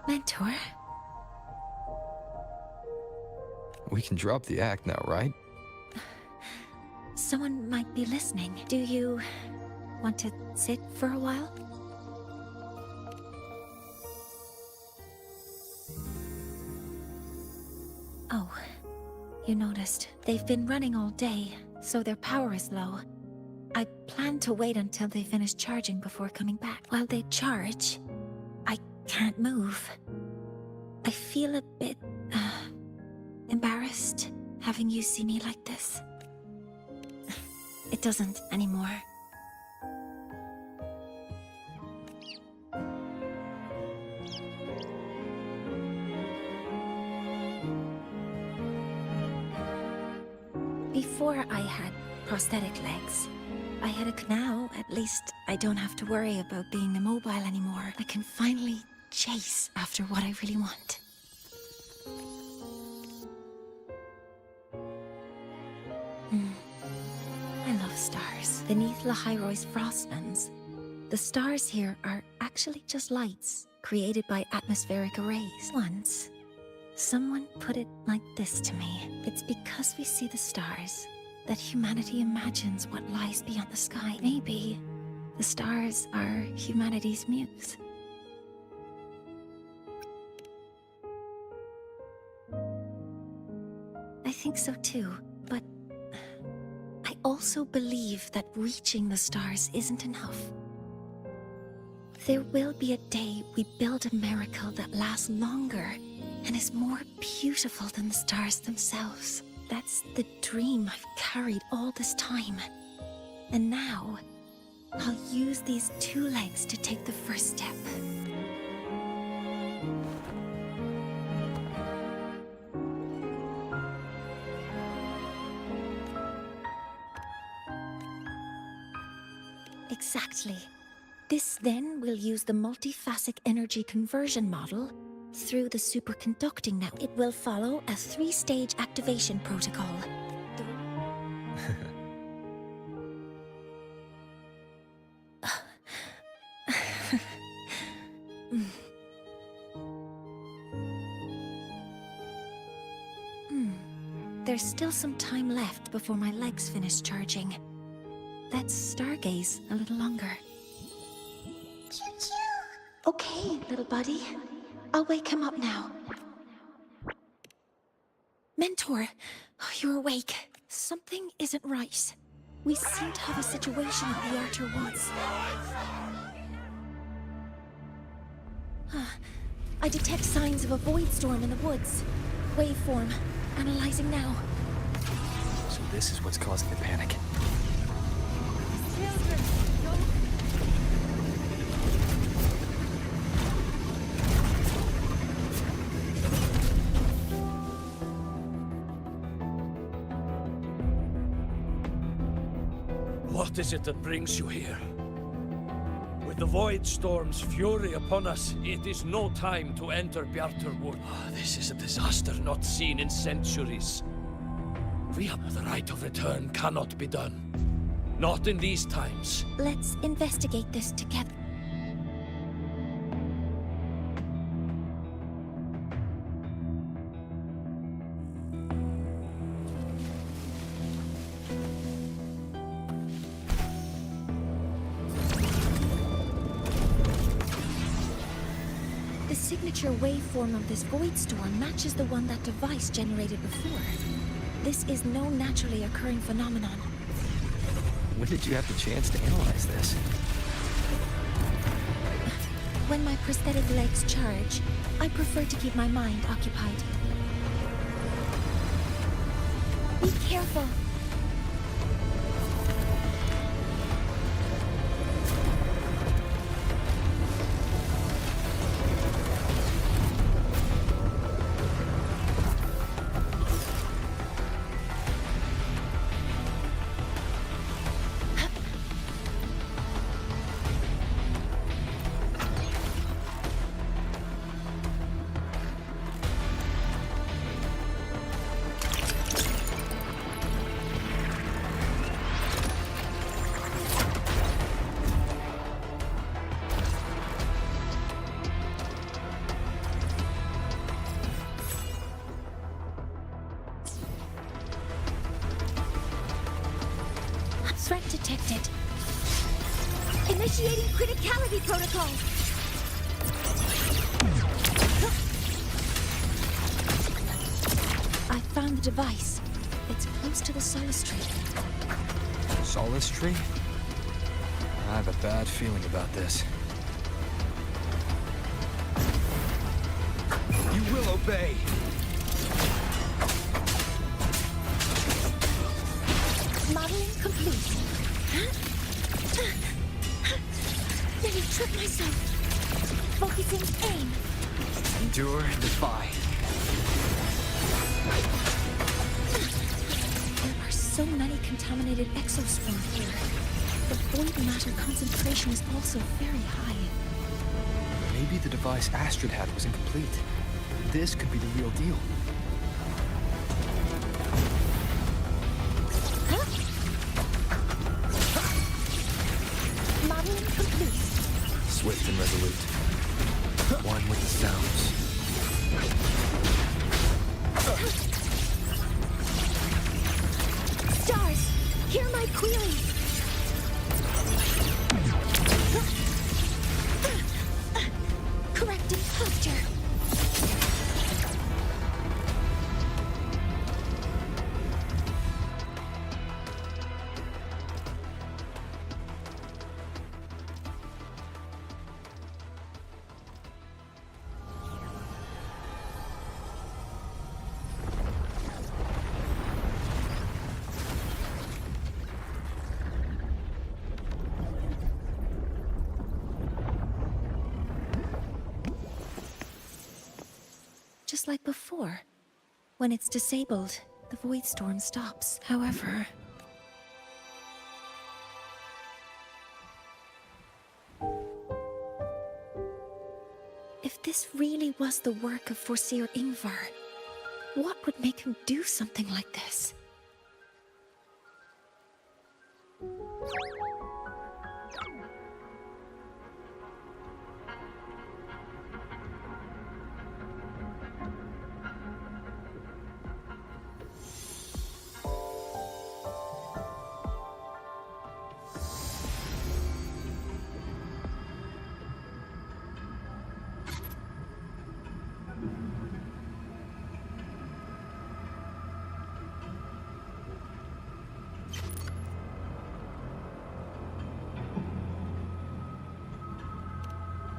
Mentor? We can drop the act now, right? Someone might be listening. Do you want to sit for a while? Oh, you noticed. They've been running all day, so their power is low. I plan to wait until they finish charging before coming back. While they charge, I can't move. I feel a bit embarrassed having you see me like this. It doesn't anymore. Before I had prosthetic legs, I had a... Now, at least, I don't have to worry about being immobile anymore. I can finally chase after what I really want. I love stars. Beneath Lahairoy's frostlands, the stars here are actually just lights created by atmospheric arrays. Once, someone put it like this to me. It's because we see the stars that humanity imagines what lies beyond the sky. Maybe the stars are humanity's muse. I think so too, but I also believe that reaching the stars isn't enough. There will be a day we build a miracle that lasts longer and is more beautiful than the stars themselves. That's the dream I've carried all this time. And now, I'll use these 2 legs to take the first step. Exactly. This then will use the multiphasic energy conversion model through the superconducting network. It will follow a 3-stage activation protocol. There's still some time left before my legs finish charging. Let's stargaze a little longer. Okay, little buddy. I'll wake him up now. Mentor, you're awake. Something isn't right. We seem to have a situation at the Archer Woods. I detect signs of a void storm in the woods. Waveform. Analyzing now. So this is what's causing the panic. Children, don't... What is it that brings you here? With the Void Storm's fury upon us, it is no time to enter Bjartur Wood. This is a disaster not seen in centuries. The right of return cannot be done. Not in these times. Let's investigate this together. The signature waveform of this void storm matches the one that device generated before. This is no naturally occurring phenomenon. When did you have the chance to analyze this? When my prosthetic legs charge, I prefer to keep my mind occupied. Be careful. detected. Initiating criticality protocol. I found the device. It's close to the Solace Tree. Solace Tree? I have a bad feeling about this. You will obey. Modeling complete. Nearly tripped myself. Focusing aim. Endure and defy. There are so many contaminated exoswarms here. The void matter concentration is also very high. Maybe the device Astrid had was incomplete. This could be the real deal. Modeling complete. Swift and resolute. One with the sounds. Stars, hear my query. Correcting posture. Just like before. When it's disabled, the void storm stops. However... if this really was the work of Forseer Ingvar, what would make him do something like this?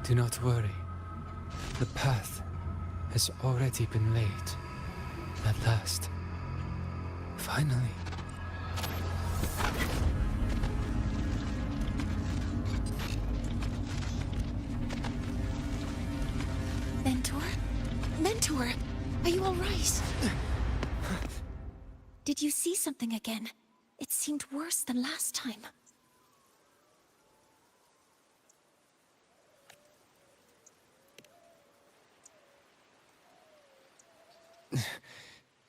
Do not worry. The path has already been laid. At last. Finally. Mentor? Mentor! Are you alright? Did you see something again? It seemed worse than last time.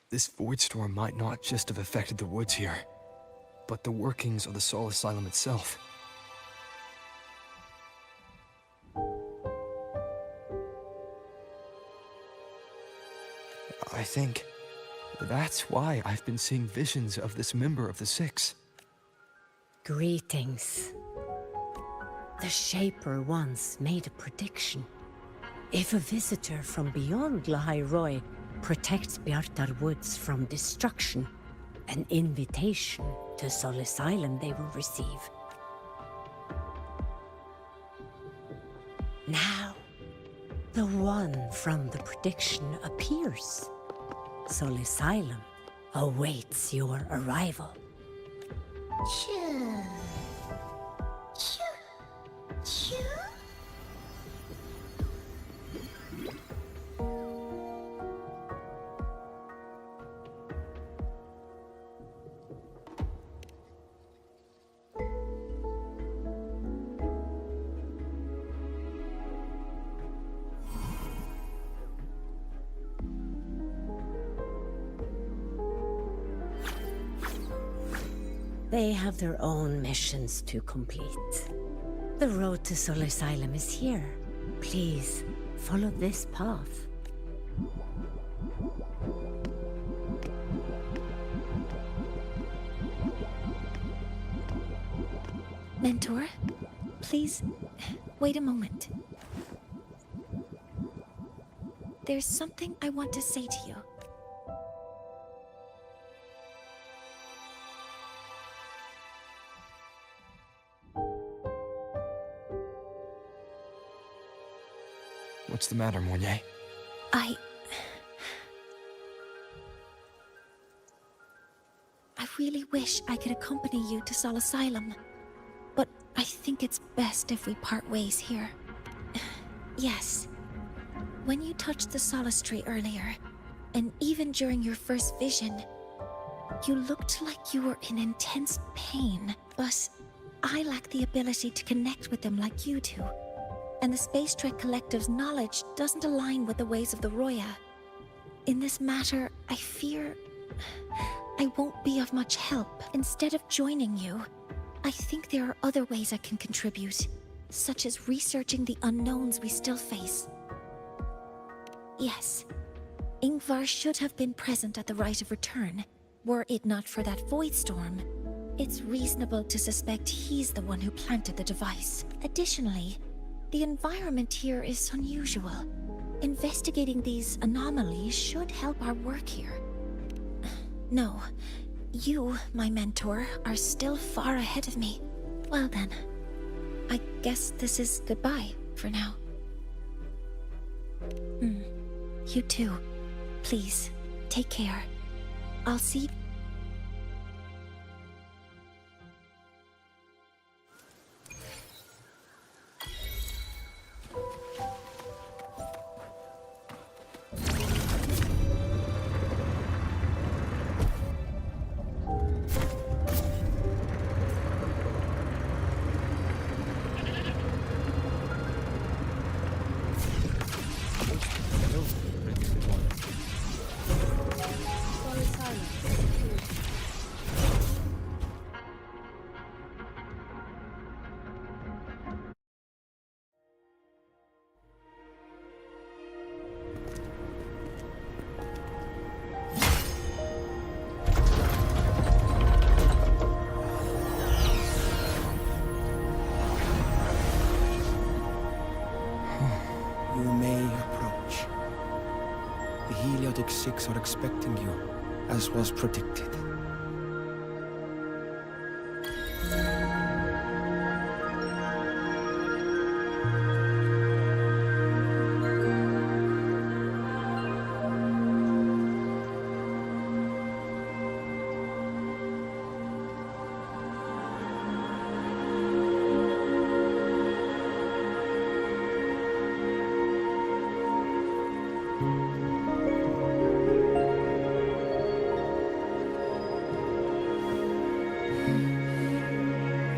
This void storm might not just have affected the woods here, but the workings of the Soul Asylum itself. I think that's why I've been seeing visions of this member of the Six. Greetings. The Shaper once made a prediction. If a visitor from beyond Lahai Roy protects Bjartar Woods from destruction, an invitation to Soul Asylum they will receive. Now, the one from the prediction appears. Soul Asylum awaits your arrival. Choo. Choo. Choo. They have their own missions to complete. The road to Soul Asylum is here. Please, follow this path. Mentor, please wait a moment. There's something I want to say to you. What's the matter, Mournier? I really wish I could accompany you to Sol Asylum, but I think it's best if we part ways here. Yes. When you touched the solace tree earlier, and even during your first vision, you looked like you were in intense pain, but I lack the ability to connect with them like you do. And the Space Trek Collective's knowledge doesn't align with the ways of the Roya. In this matter, I fear I won't be of much help. Instead of joining you, I think there are other ways I can contribute, such as researching the unknowns we still face. Yes, Ingvar should have been present at the Rite of Return. Were it not for that void storm, it's reasonable to suspect he's the one who planted the device. Additionally, the environment here is unusual. Investigating these anomalies should help our work here. No, you, my mentor, are still far ahead of me. Well then, I guess this is goodbye for now. You too. Please, take care. I'll see. You may approach. The Heliotic Six are expecting you, as was predicted.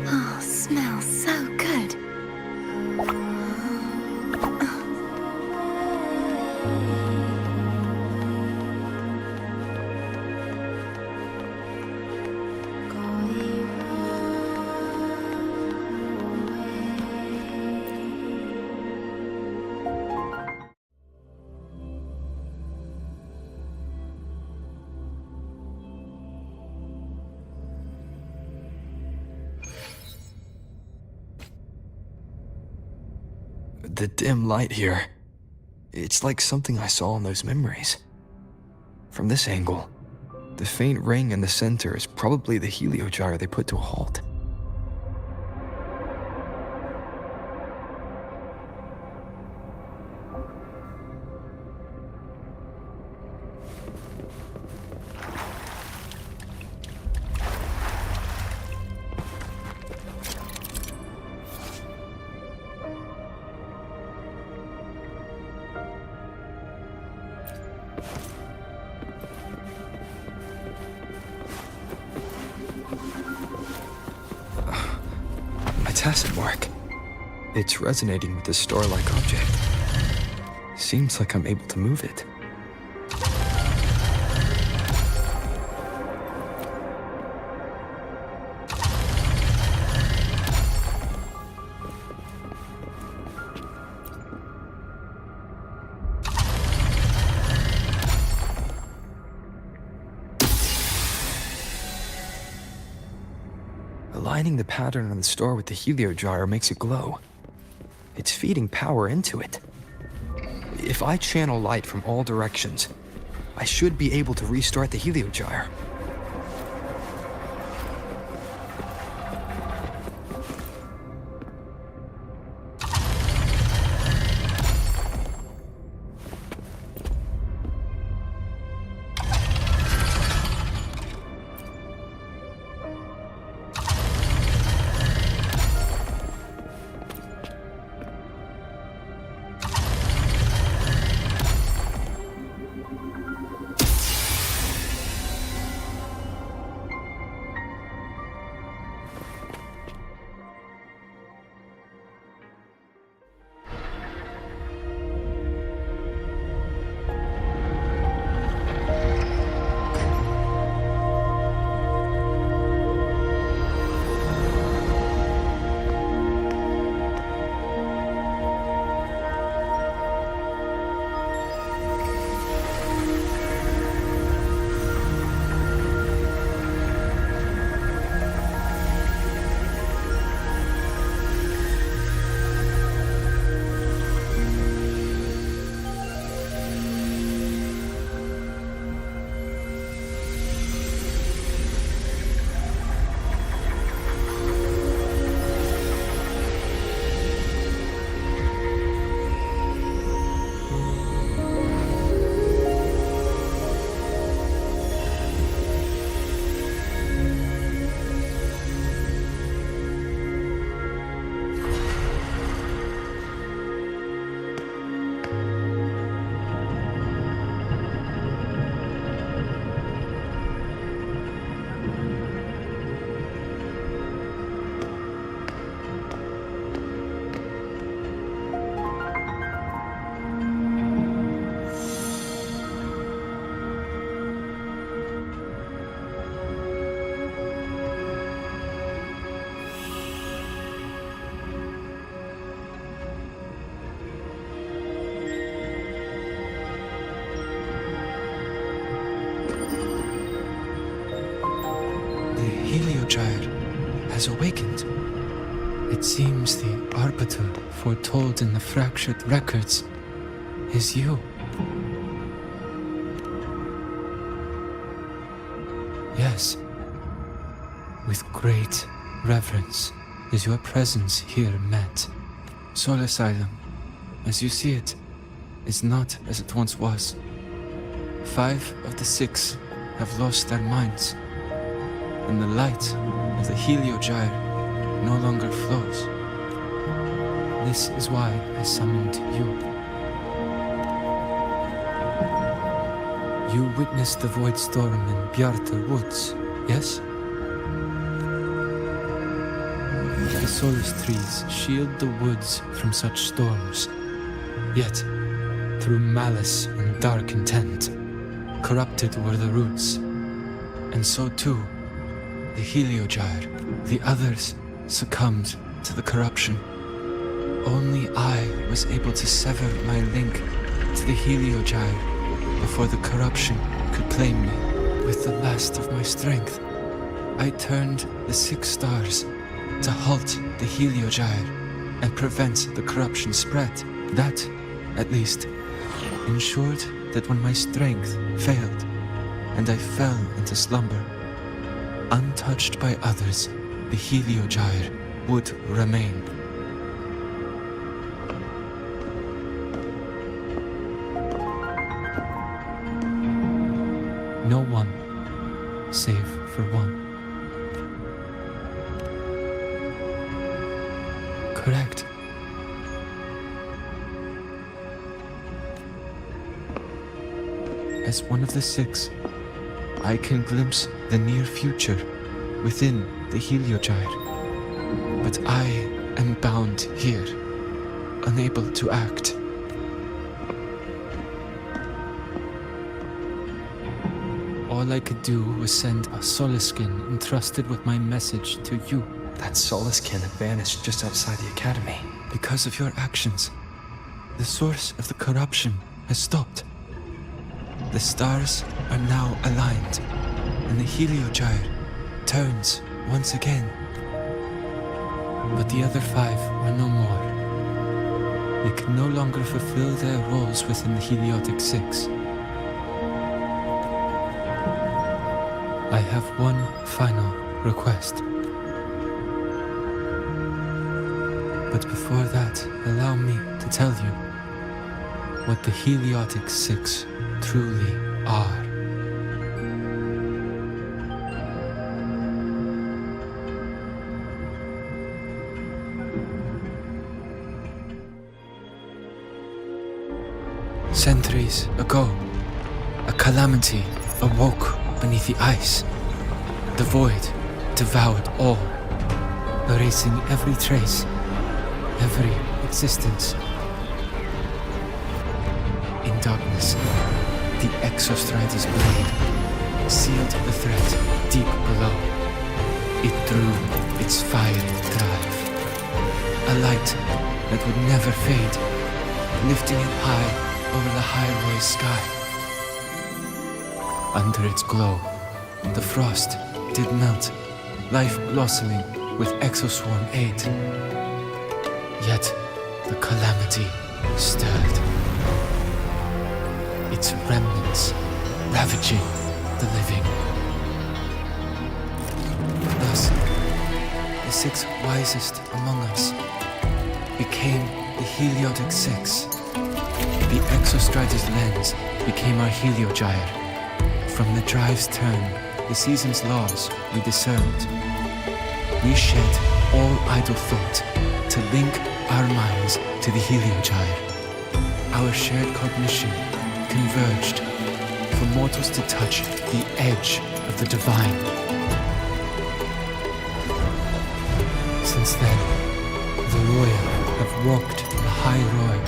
Oh, smells so good. The dim light here. It's like something I saw in those memories. From this angle, the faint ring in the center is probably the heliogyre they put to a halt. Tacit mark. It's resonating with the star-like object. Seems like I'm able to move it. Aligning the pattern on the star with the heliogyre makes it glow. It's feeding power into it. If I channel light from all directions, I should be able to restart the heliogyre. Heliogyre has awakened. It seems the arbiter foretold in the fractured records is you. Yes. With great reverence is your presence here met. Soul Asylum, as you see it, is not as it once was. 5 of the 6 have lost their minds, and the light of the heliogyre no longer flows. This is why I summoned you. You witnessed the void storm in Bjartar Woods, yes? The solace trees shield the woods from such storms. Yet, through malice and dark intent, corrupted were the roots. And so too, the heliogyre. The others succumbed to the corruption. Only I was able to sever my link to the heliogyre before the corruption could claim me. With the last of my strength, I turned the 6 stars to halt the heliogyre and prevent the corruption spread. That, at least, ensured that when my strength failed and I fell into slumber, untouched by others, the heliogyre would remain. No one, save for one. Correct. As one of the 6, I can glimpse the near future within the heliogyre. But I am bound here, unable to act. All I could do was send a Soliskin entrusted with my message to you. That Soliskin had vanished just outside the academy. Because of your actions, the source of the corruption has stopped. The stars are now aligned, and the heliogyre turns once again. But the other 5 were no more. They could no longer fulfill their roles within the Heliotic 6. I have one final request. But before that, allow me to tell you what the Heliotic 6 truly are. Centuries ago, a calamity awoke beneath the ice. The void devoured all, erasing every trace, every existence. In darkness, the Exostrider's blade sealed the threat deep below. It drew its fiery drive, a light that would never fade, lifting it high over the highway sky. Under its glow, the frost did melt, life blossoming with exoswarm aid. Yet the calamity stirred, its remnants ravaging the living. Thus, the 6 wisest among us became the Heliotic 6. The Exostrider's lens became our Heliogyre. From the drive's turn, the season's laws we discerned. We shed all idle thought to link our minds to the Heliogyre. Our shared cognition converged for mortals to touch the edge of the divine. Since then, the royal have walked the high road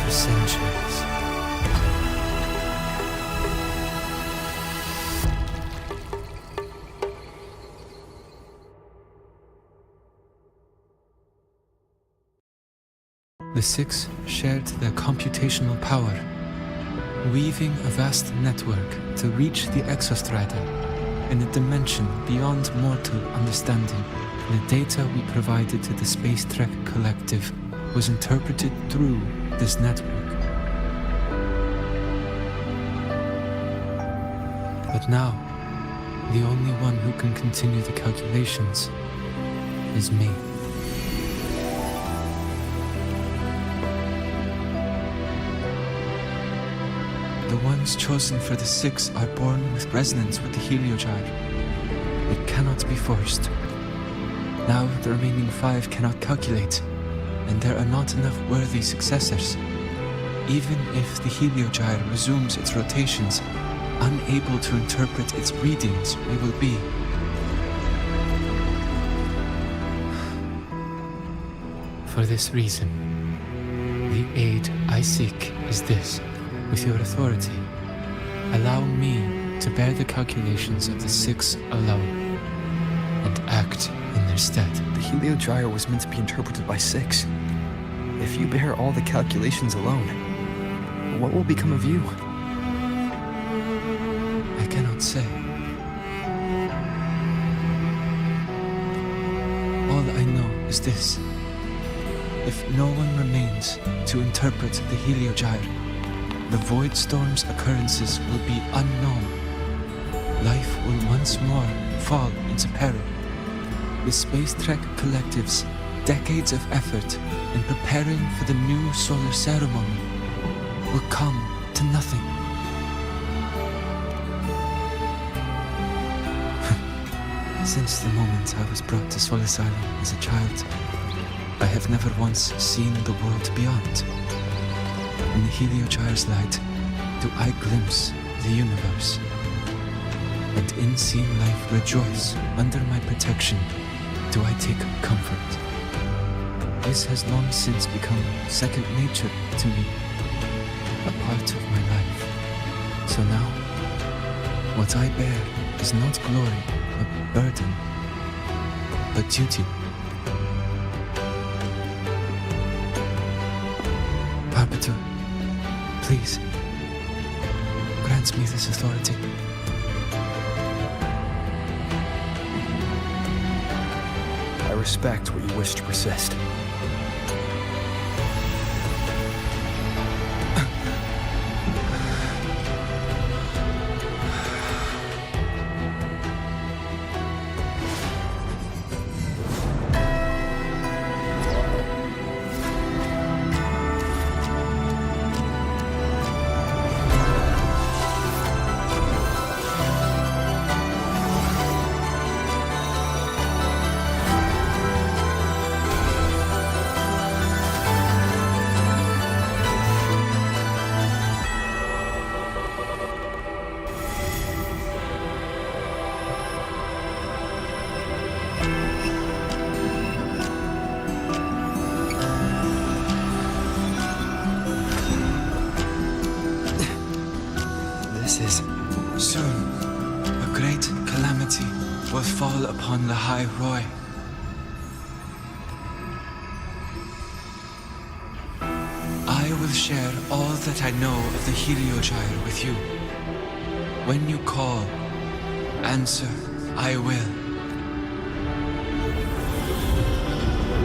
for centuries. The 6 shared their computational power, weaving a vast network to reach the Exostrider in a dimension beyond mortal understanding. The data we provided to the Space Trek Collective was interpreted through this network. But now, the only one who can continue the calculations is me. The ones chosen for the 6 are born with resonance with the Heliogyre. It cannot be forced. Now the remaining 5 cannot calculate, and there are not enough worthy successors. Even if the Heliogyre resumes its rotations, unable to interpret its readings, we will be. For this reason, the aid I seek is this. With your authority, allow me to bear the calculations of the 6 alone, and act in their stead. The Heliogyre was meant to be interpreted by 6. If you bear all the calculations alone, what will become of you? I cannot say. All I know is this. If no one remains to interpret the Heliogyre, the Void Storm's occurrences will be unknown. Life will once more fall into peril. The Space Trek Collective's decades of effort in preparing for the new solar ceremony will come to nothing. Since the moment I was brought to Solace Island as a child, I have never once seen the world beyond. In the Heliogyre's light, do I glimpse the universe. And in seeing life rejoice under my protection, do I take comfort. This has long since become second nature to me, a part of my life. So now, what I bear is not glory or burden, but duty. Arbiter, please, grant me this authority. respect what you wish to persist. Soon, a great calamity will fall upon the High Roy. I will share all that I know of the Heliogyre with you. When you call, answer, I will.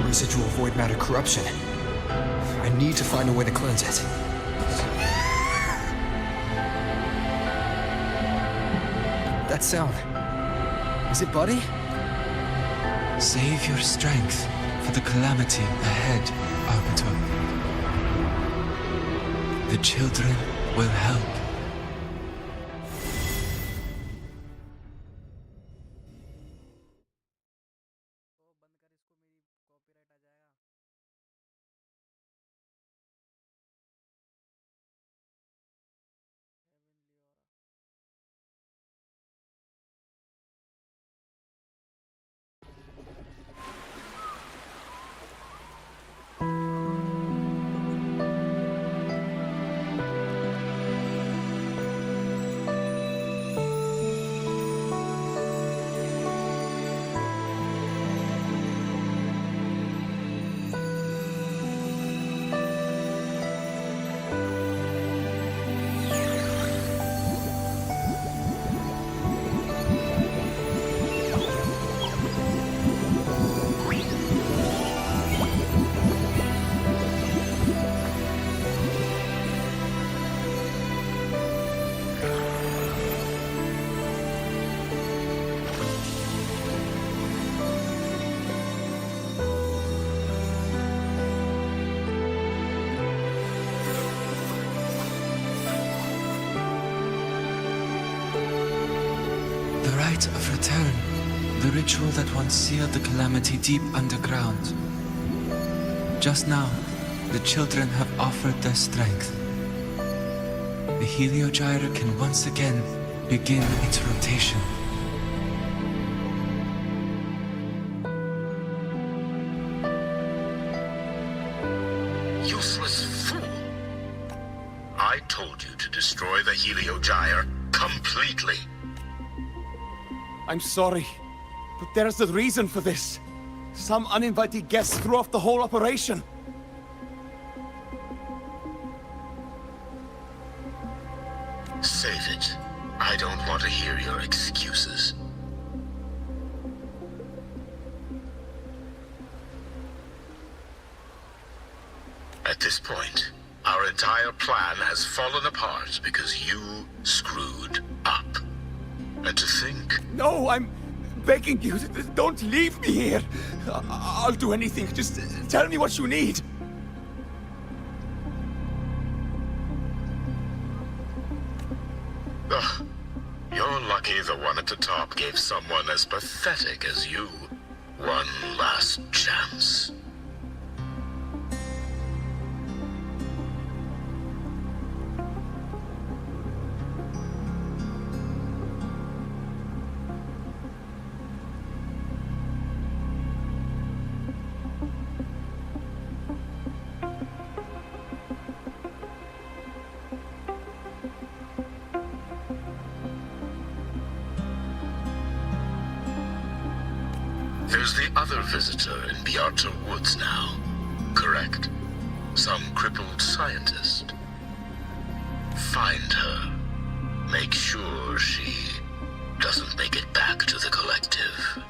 Residual void matter corruption. I need to find a way to cleanse it. That sound. Is it Buddy? Save your strength for the calamity ahead, Arbiter. The children will help. Of return, the ritual that once sealed the calamity deep underground. Just now, the children have offered their strength. The Heliogyre can once again begin its rotation. Useless fool! I told you to destroy the Heliogyre completely. I'm sorry, but there's a reason for this. Some uninvited guests threw off the whole operation. Save it. I don't want to hear your excuses. At this point, our entire plan has fallen apart because you screwed up. And to think... No, I'm begging you, don't leave me here. I'll do anything, just tell me what you need. Ugh. You're lucky the one at the top gave someone as pathetic as you one last chance. There's the other visitor in Beata Woods now, correct? Some crippled scientist. Find her. Make sure she doesn't make it back to the collective.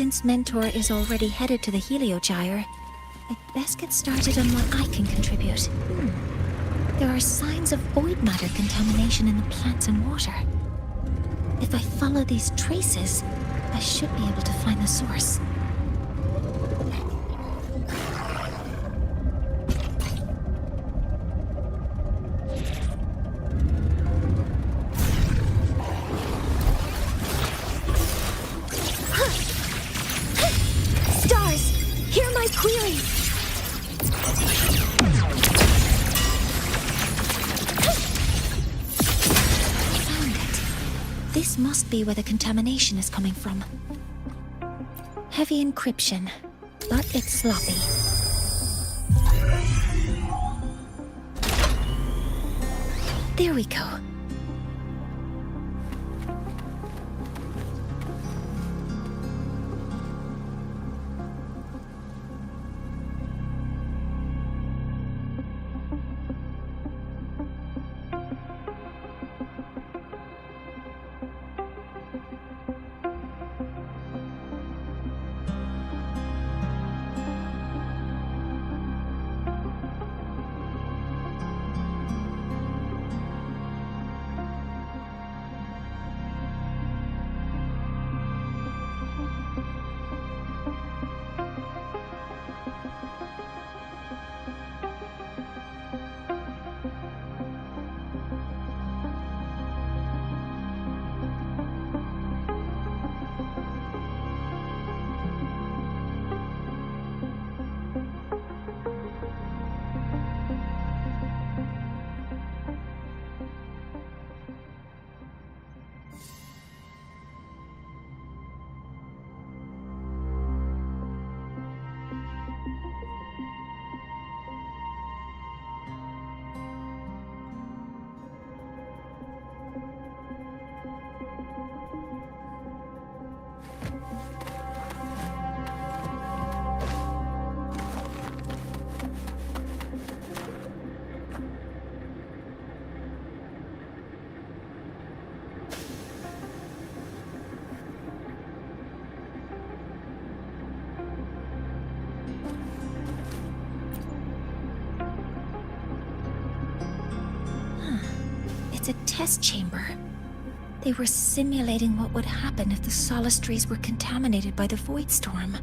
Since Mentor is already headed to the Heliogyre, I'd best get started on what I can contribute. There are signs of void matter contamination in the plants and water. If I follow these traces, I should be able to find the source. Stars, hear my query! Found it. This must be where the contamination is coming from. Heavy encryption, but it's sloppy. There we go. It's a test chamber. They were simulating what would happen if the solistries were contaminated by the void storm.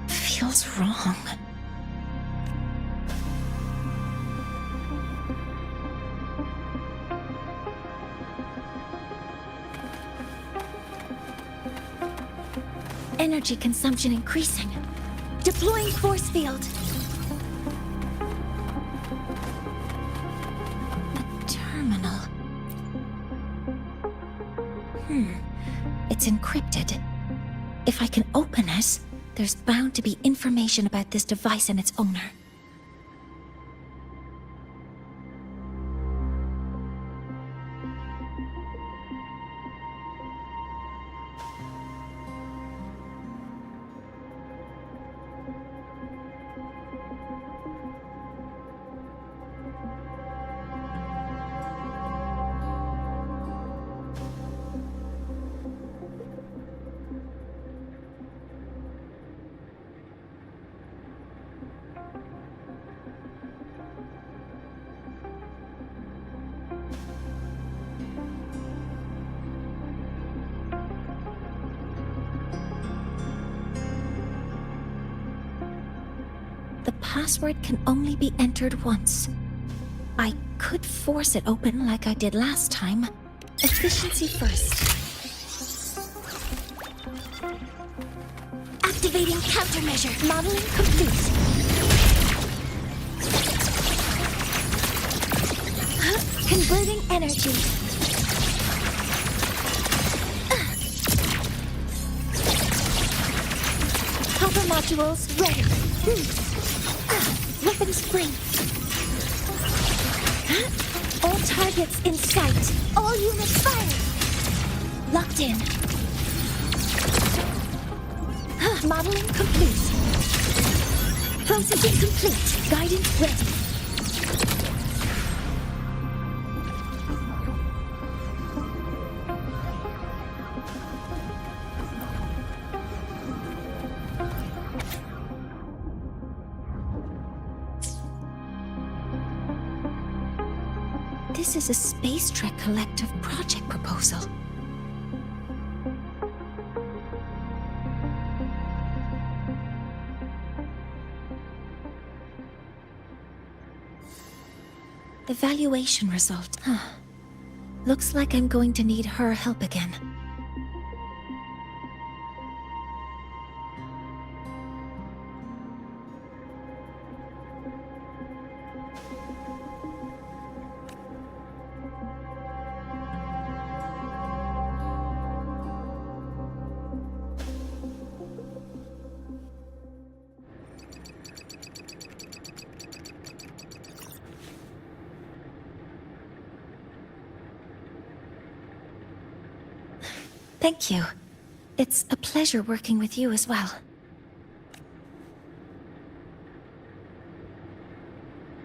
Feels wrong. Energy consumption increasing. Deploying force field. A terminal. It's encrypted. If I can open it, there's bound to be information about this device and its owner. The password can only be entered once. I could force it open like I did last time. Efficiency first. Activating countermeasure. Modeling complete. Converting energy. Hopper modules ready. Weapons free. All targets in sight. All units fired. Locked in. Modeling complete. Processing complete. Guidance ready. This is a Space Trek Collective project proposal. Evaluation result. Looks like I'm going to need her help again. Thank you. It's a pleasure working with you as well.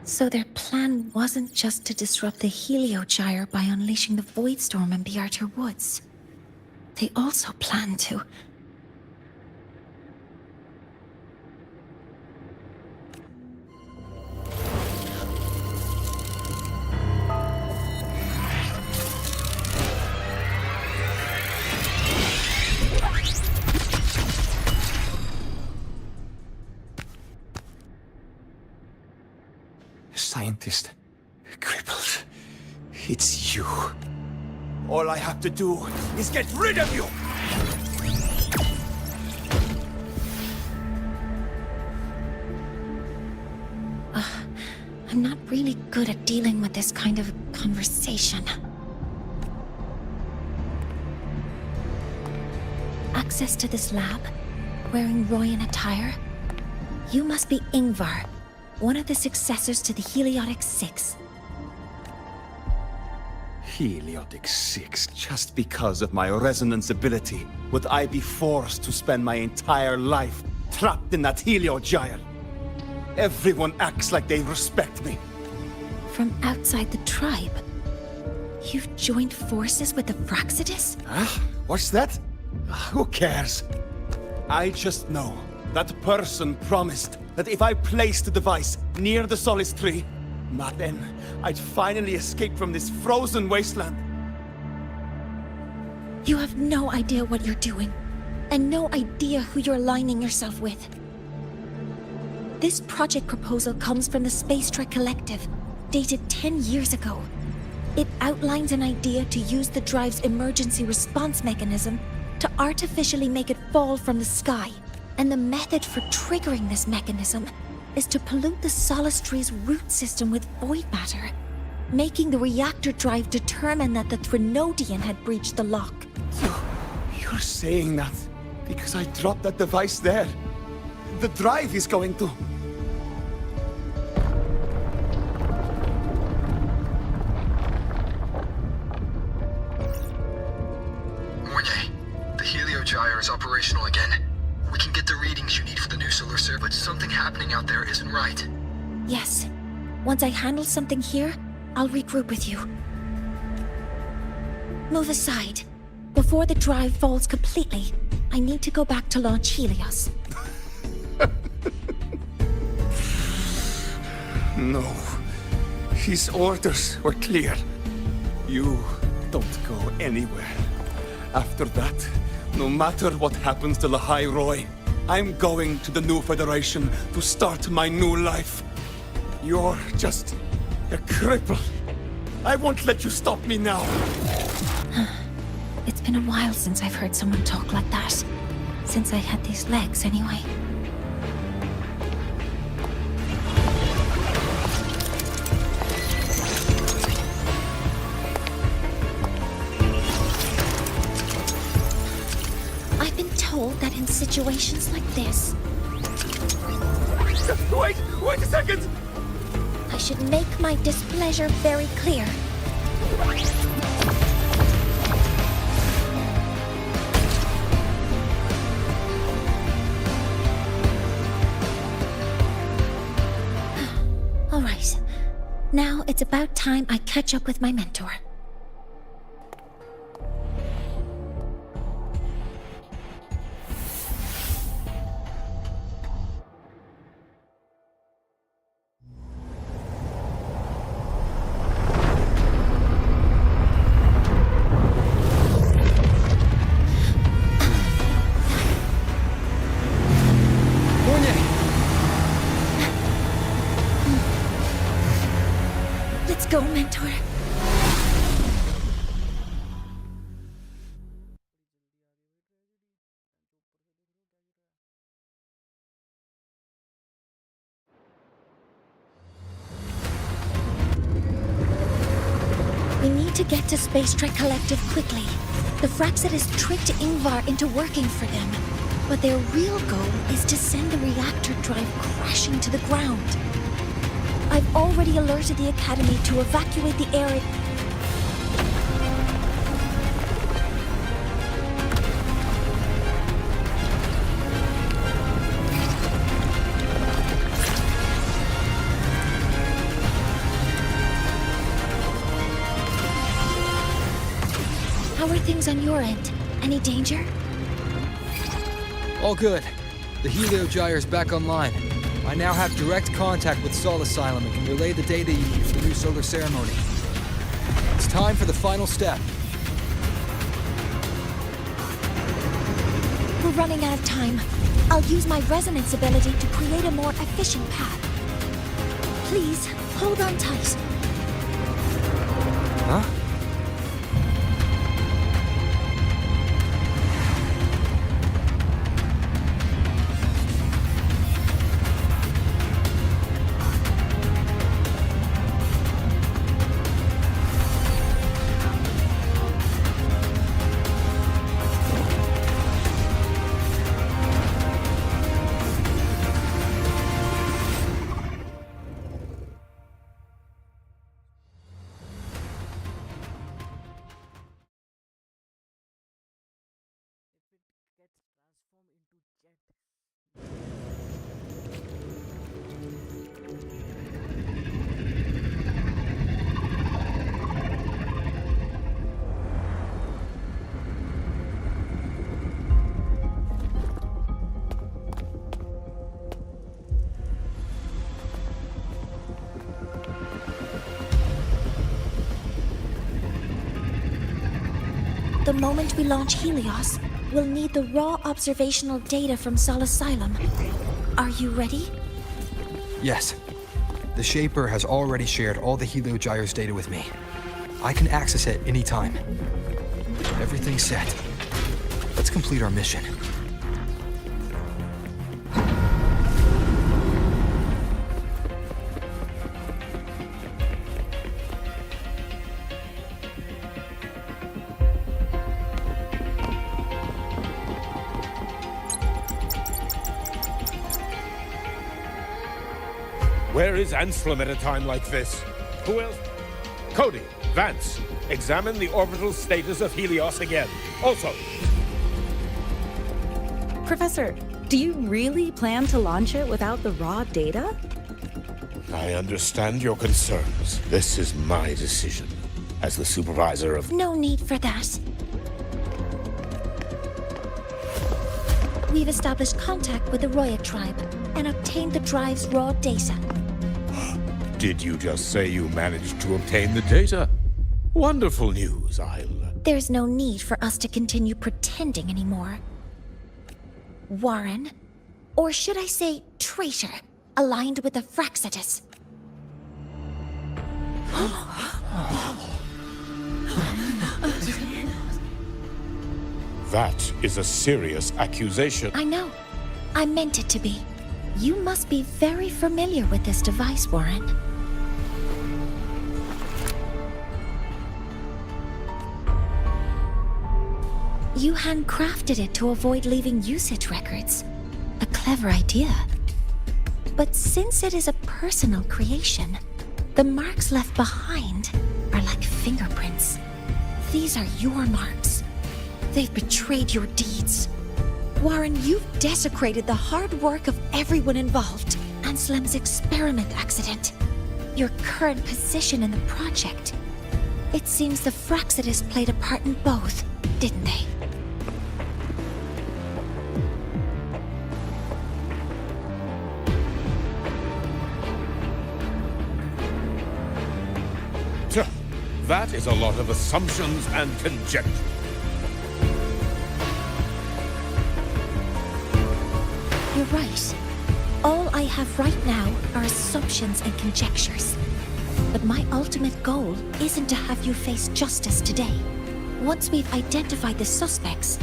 So their plan wasn't just to disrupt the Heliogyre by unleashing the Voidstorm in Bjarter Woods. They also planned to... Scientist. Crippled. It's you. All I have to do is get rid of you! I'm not really good at dealing with this kind of conversation. Access to this lab? Wearing Royan attire? You must be Ingvar, one of the successors to the Heliotic 6. Heliotic 6. Just because of my resonance ability, would I be forced to spend my entire life trapped in that Heliogyre? Everyone acts like they respect me. From outside the tribe? You've joined forces with the Fraxidus? Huh? What's that? Who cares? I just know that person promised that if I placed the device near the Solace Tree, then I'd finally escape from this frozen wasteland. You have no idea what you're doing, and no idea who you're aligning yourself with. This project proposal comes from the Space Trek Collective, dated 10 years ago. It outlines an idea to use the drive's emergency response mechanism to artificially make it fall from the sky. And the method for triggering this mechanism is to pollute the Solace Tree's root system with void matter, making the reactor drive determine that the Threnodian had breached the lock. You're saying that because I dropped that device there? The drive is going to... Mornier, the Heliogyre is operational again. We can get the readings you need for the new solar server, but something happening out there isn't right. Yes. Once I handle something here, I'll regroup with you. Move aside. Before the drive falls completely, I need to go back to launch Helios. No. His orders were clear. You don't go anywhere. After that, no matter what happens to Lahai Roy, I'm going to the new Federation to start my new life. You're just a cripple. I won't let you stop me now. It's been a while since I've heard someone talk like that. Since I had these legs, anyway. that in situations like this... Wait a second! I should make my displeasure very clear. All right. Now it's about time I catch up with my mentor. Let's go, mentor. We need to get to Space Trek Collective quickly. The Fraxidus tricked Ingvar into working for them, but their real goal is to send the reactor drive crashing to the ground. I've already alerted the Academy to evacuate the area. How are things on your end? Any danger? All good. The Heliogyre's back online. I now have direct contact with Sol Asylum and can relay the data you need for the new solar ceremony. It's time for the final step. We're running out of time. I'll use my resonance ability to create a more efficient path. Please, hold on tight. Huh? The moment we launch Helios, we'll need the raw observational data from Sol Asylum. Are you ready? Yes. The Shaper has already shared all the Heliogyre's data with me. I can access it anytime. Everything's set. Let's complete our mission. Where is Anselm at a time like this? Who else? Cody, Vance, examine the orbital status of Helios again. Also, Professor, do you really plan to launch it without the raw data? I understand your concerns. This is my decision as the supervisor of... No need for that. We've established contact with the Roya tribe and obtained the drive's raw data. Did you just say you managed to obtain the data? Wonderful news, There's no need for us to continue pretending anymore. Warren, or should I say traitor, aligned with the Fraxidus. That is a serious accusation. I know. I meant it to be. You must be very familiar with this device, Warren. You handcrafted it to avoid leaving usage records. A clever idea. But since it is a personal creation, the marks left behind are like fingerprints. These are your marks. They've betrayed your deeds. Warren, you've desecrated the hard work of everyone involved. Anselm's experiment accident. Your current position in the project. It seems the Fraxidus played a part in both, didn't they? That is a lot of assumptions and conjecture. You're right. All I have right now are assumptions and conjectures. But my ultimate goal isn't to have you face justice today. Once we've identified the suspects,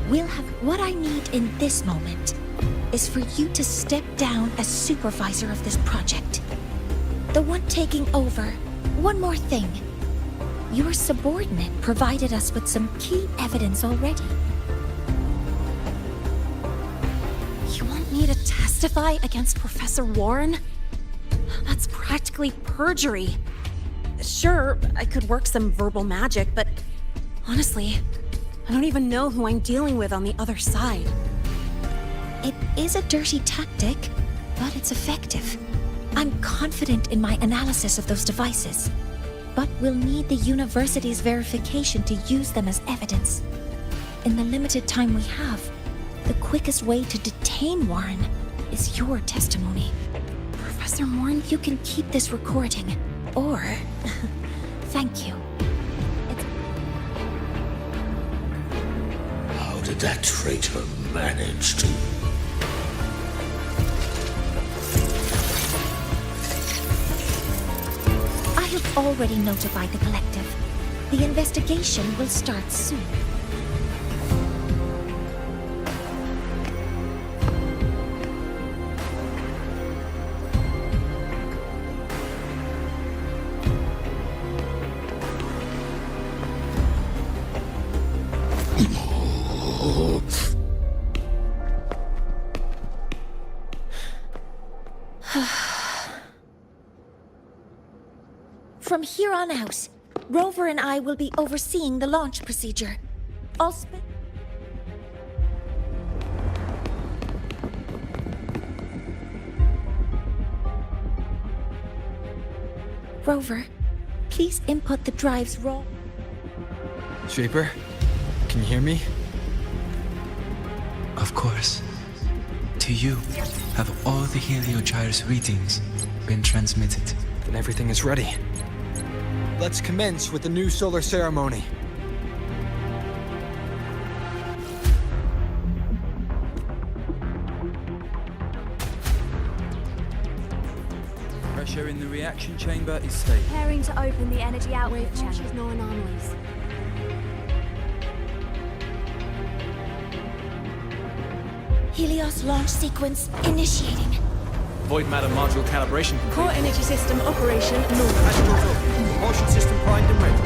we'll have what I need in this moment is for you to step down as supervisor of this project. The one taking over. One more thing. Your subordinate provided us with some key evidence already. You want me to testify against Professor Warren? That's practically perjury. Sure, I could work some verbal magic, but honestly, I don't even know who I'm dealing with on the other side. It is a dirty tactic, but it's effective. I'm confident in my analysis of those devices. But we'll need the university's verification to use them as evidence. In the limited time we have, the quickest way to detain Warren is your testimony. Professor Warren, you can keep this recording, or... Thank you. How did that traitor manage to... I have already notified the collective. The investigation will start soon. From here on out, Rover and I will be overseeing the launch procedure. I'll spend... Rover, please input the drive's raw... Shaper, can you hear me? Of course. To you, have all the Heliogyre's readings been transmitted? Then everything is ready. Let's commence with the new solar ceremony. Pressure in the reaction chamber is stable. Preparing to open the energy outlet channel. No anomalies. Helios launch sequence initiating. Void matter module calibration complete. Core energy system operation normal. Propulsion system primed and ready.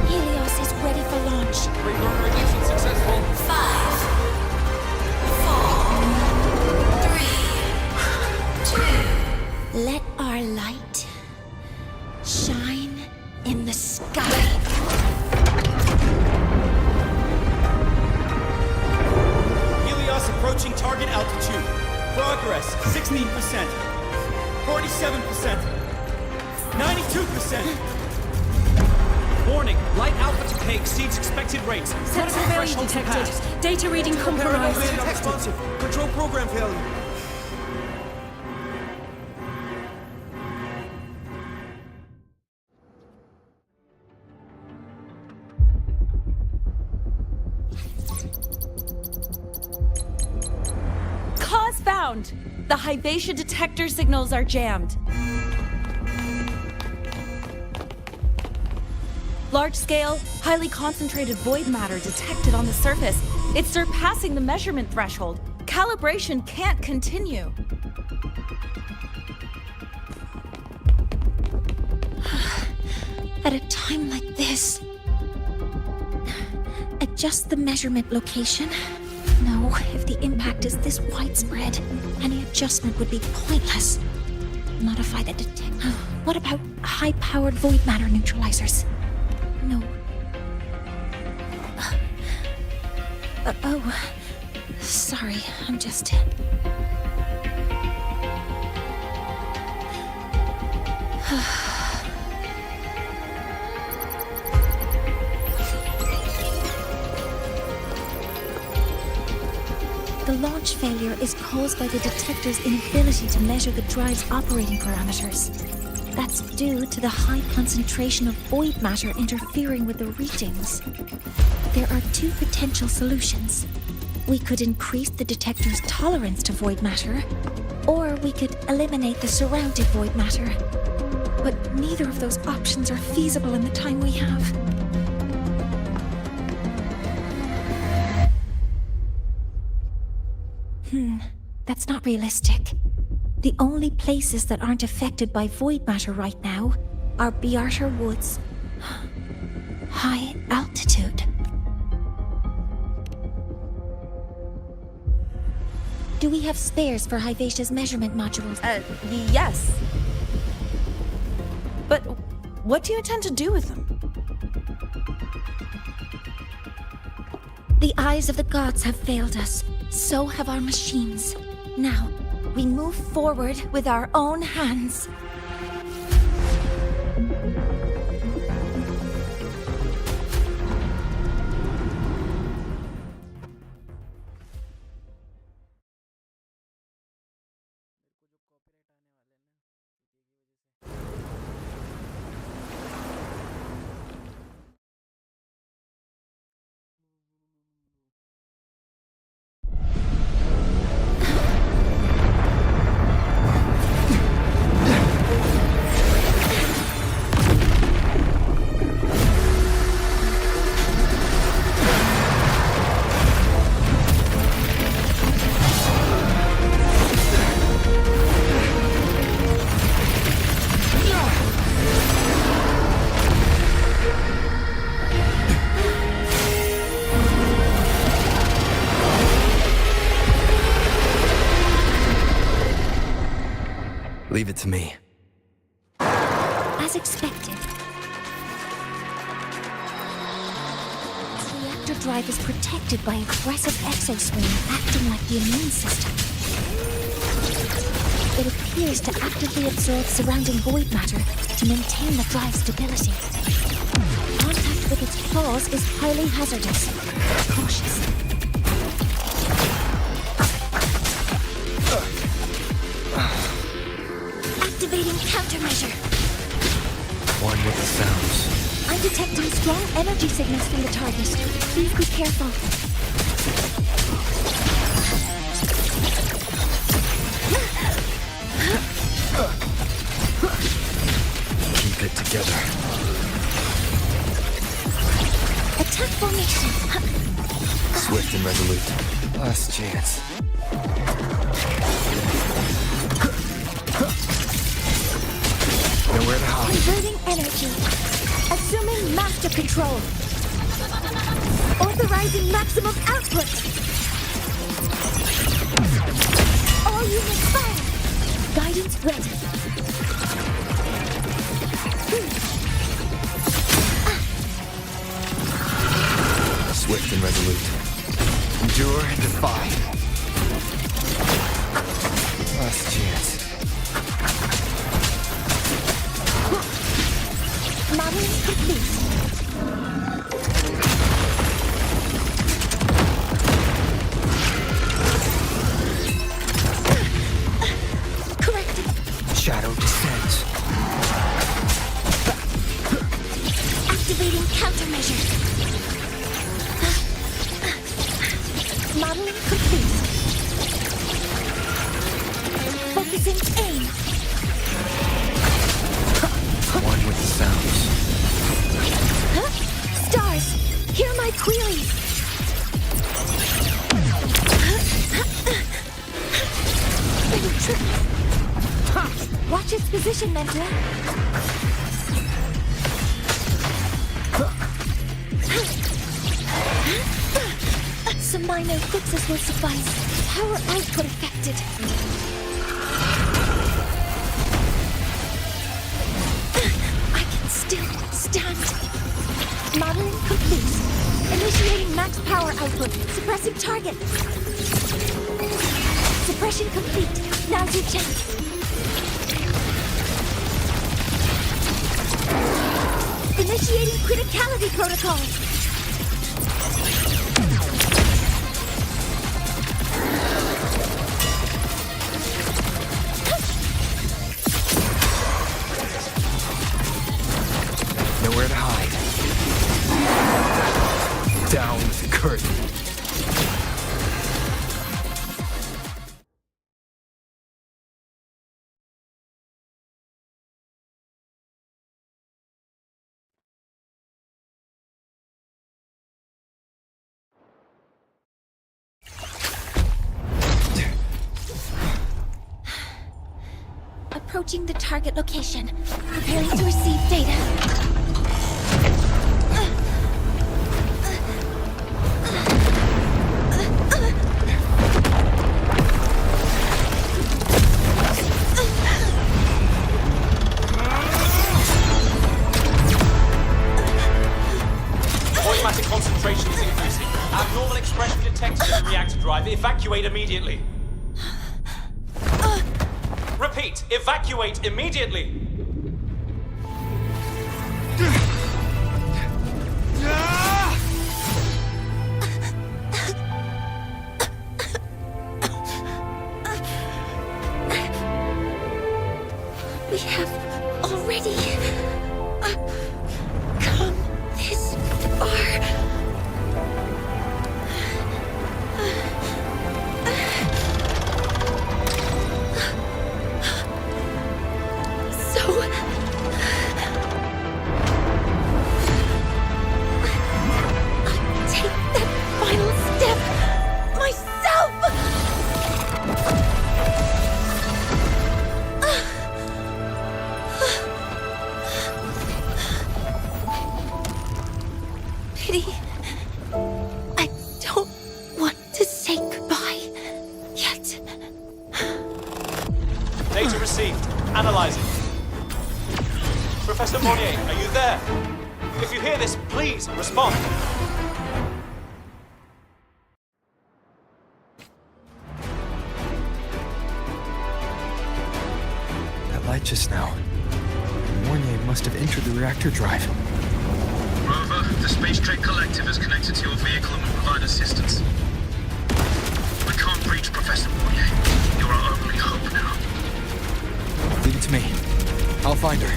Helios is ready for launch. Reroller ignition successful. 5, 4, 3, 2. Let our light shine in the sky. Helios approaching target altitude. Progress 16%, 47%, 92%. Warning, light alpha decay exceeds expected rates. Sensor failure detected. Data reading compromised. Responsive. Control program failure. Cause found! The Hybatia detector signals are jammed. Large-scale, highly concentrated void matter detected on the surface. It's surpassing the measurement threshold. Calibration can't continue. At a time like this, a adjust the measurement location? No, if the impact is this widespread, any adjustment would be pointless. Modify the detect. What about high-powered void matter neutralizers? No. Oh, sorry, I'm just... The launch failure is caused by the detector's inability to measure the drive's operating parameters. That's due to the high concentration of void matter interfering with the readings. There are two potential solutions. We could increase the detector's tolerance to void matter, or we could eliminate the surrounding void matter. But neither of those options are feasible in the time we have. That's not realistic. The only places that aren't affected by void matter right now are Bearter Woods. High altitude. Do we have spares for Hyvatia's measurement modules? Yes. But what do you intend to do with them? The eyes of the gods have failed us. So have our machines. Now, we move forward with our own hands. Leave it to me. As expected. The reactor drive is protected by aggressive exoscreen acting like the immune system. It appears to actively absorb surrounding void matter to maintain the drive's stability. Contact with its claws is highly hazardous. Cautious. Activating countermeasure. One with the sounds. I'm detecting strong energy signals from the target. Please be careful. Keep it together. Attack formation. Swift and resolute. Last chance. Nowhere to hide. Converting energy. Assuming master control. Authorizing maximum output. All units fire. Guidance ready. Swift and resolute. Endure and defy. Last chance. Modeling complete. Corrected. Shadow descends. Activating countermeasure. Modeling complete. Focusing aim. One with the sounds. Stars, hear my queries. Watch its position, Mentor. Some minor fixes will suffice. Power output affected. I can still stand. Modeling complete. Initiating max power output. Suppressing target. Suppression complete. Now's your chance. Initiating criticality protocol. Nowhere to hide. Down with the curtain. Approaching the target location. Preparing to receive data. Automatic concentration is increasing. Abnormal expression detected in the reactor drive. Evacuate immediately. Repeat, evacuate immediately! We have already come this far. Data received. Analyzing. Professor Monnier, are you there? If you hear this, please respond. That light just now. Mornier must have entered the reactor drive. Rover, the Space Trade Collective is connected to your vehicle and will provide assistance. We can't reach Professor Monnier. You're our only hope now. Leave it to me. I'll find her.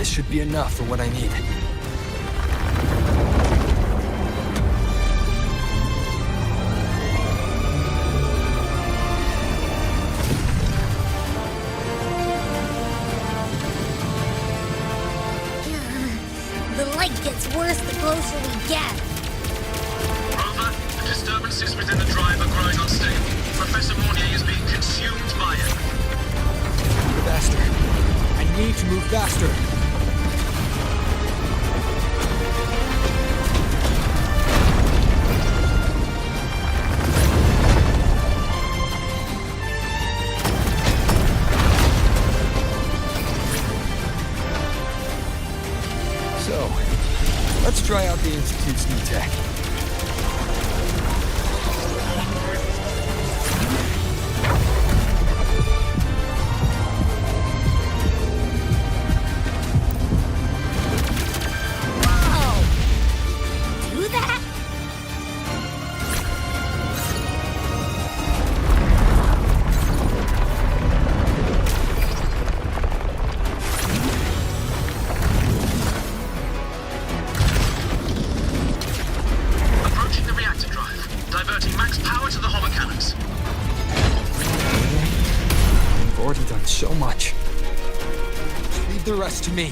Should be enough for what I need. The light gets worse the closer we get. Rover, the disturbances within the drive are growing unstable. Professor Monnier is being consumed by it. Faster. I need to move faster. Let's try out the Institute's new tech. already done so much. Leave the rest to me.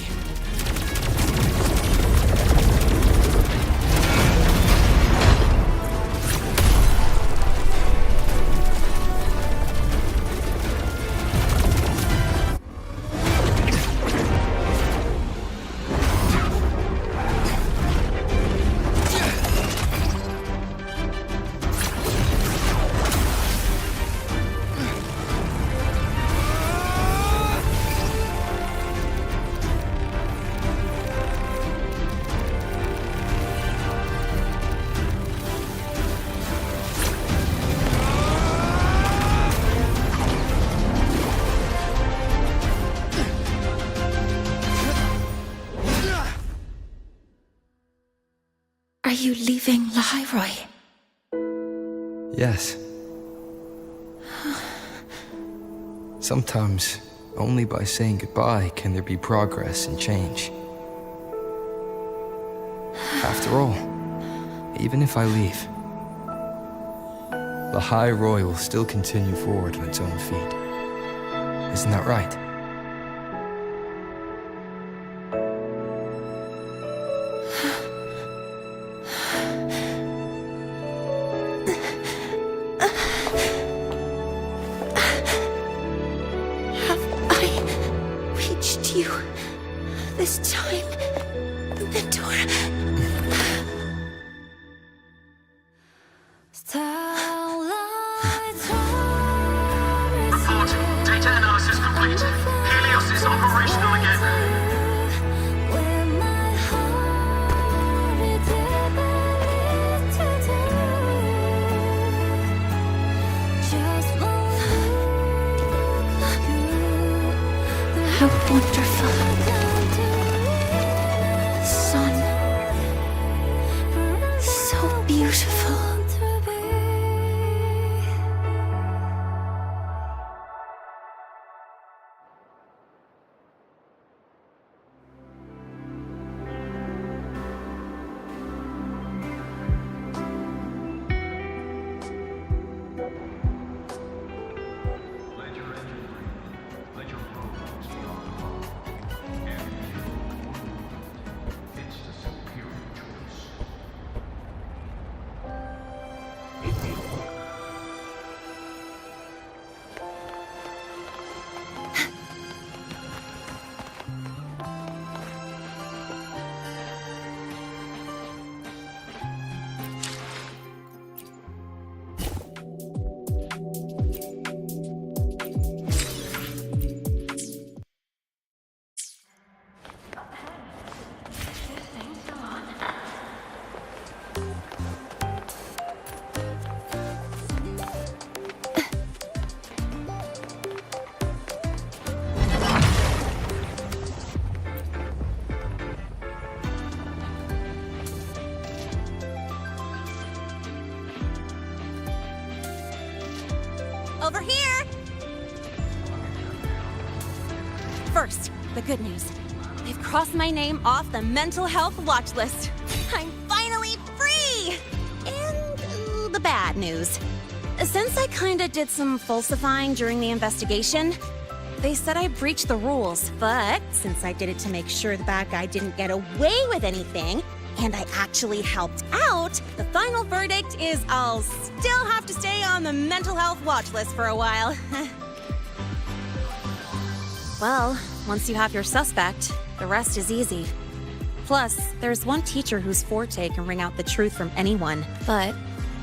Are you leaving Lahairoi? Yes. Sometimes, only by saying goodbye can there be progress and change. After all, even if I leave, Lahairoi will still continue forward on its own feet. Isn't that right? This time, Mentor. Report. Data analysis complete. Helios is operational again. How wonderful. Beautiful. Over here! First, the good news. They've crossed my name off the mental health watch list. I'm finally free! And the bad news. Since I kinda did some falsifying during the investigation, they said I breached the rules, but since I did it to make sure the bad guy didn't get away with anything, and I actually helped out, the final verdict is I'll still have to stay on the mental health watch list for a while. Well, once you have your suspect, the rest is easy. Plus, there's one teacher whose forte can wring out the truth from anyone. But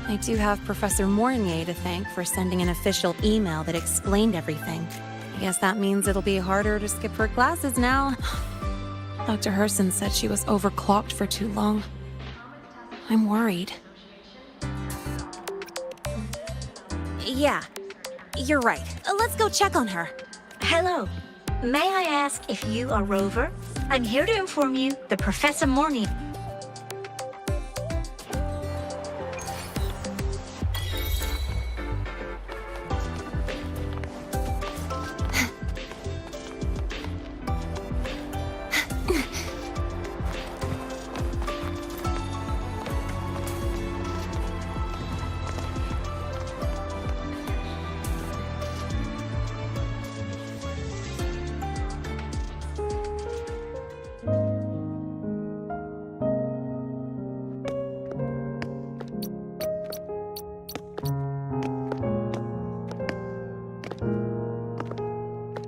I do have Professor Mornier to thank for sending an official email that explained everything. I guess that means it'll be harder to skip her classes now. Dr. Herson said she was overclocked for too long. I'm worried. Yeah, you're right. Let's go check on her. Hello. May I ask if you are Rover? I'm here to inform you that Professor Mornier...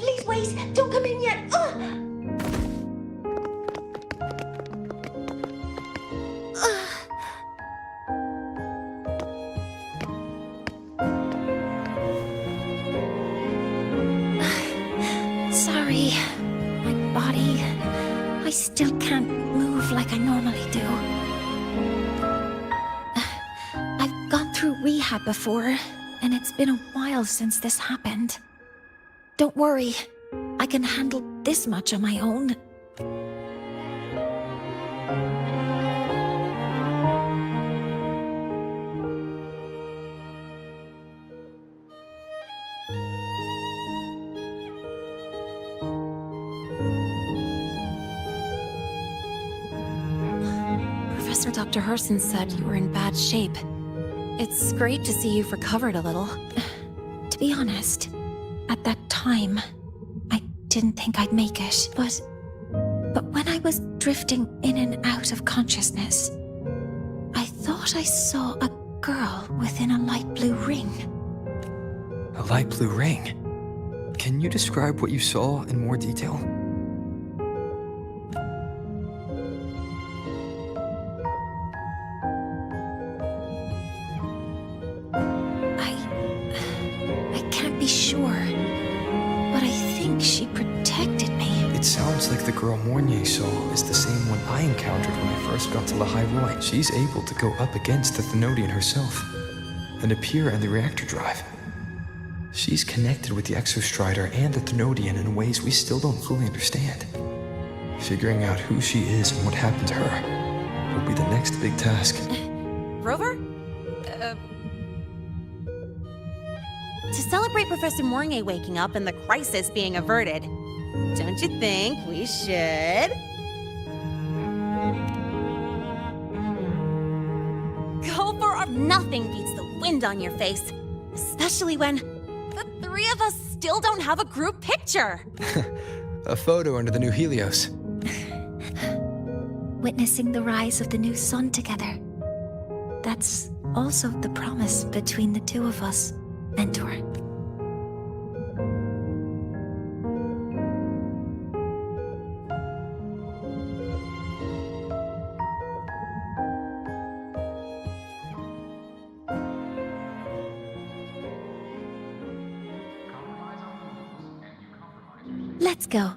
Please wait. Don't come in yet. Sorry. My body. I still can't move like I normally do. I've gone through rehab before, and it's been a while since this happened. Don't worry. I can handle this much on my own. Professor Dr. Herson said you were in bad shape. It's great to see you've recovered a little. To be honest, at that time, I didn't think I'd make it, but when I was drifting in and out of consciousness, I thought I saw a girl within a light blue ring. A light blue ring? Can you describe what you saw in more detail? I can't be sure, but I think she protected me. It sounds like the girl Mornier saw is the same one I encountered when I first got to the High Roy. She's able to go up against the Thenodian herself and appear in the reactor drive. She's connected with the Exostrider and the Thenodian in ways we still don't fully understand. Figuring out who she is and what happened to her will be the next big task. Rover? To celebrate Professor Mornier waking up and the crisis being averted, don't you think we should? Go for a... Nothing beats the wind on your face. Especially when the three of us still don't have a group picture. A photo under the new Helios. Witnessing the rise of the new sun together. That's also the promise between the two of us, Mentor. Let's go.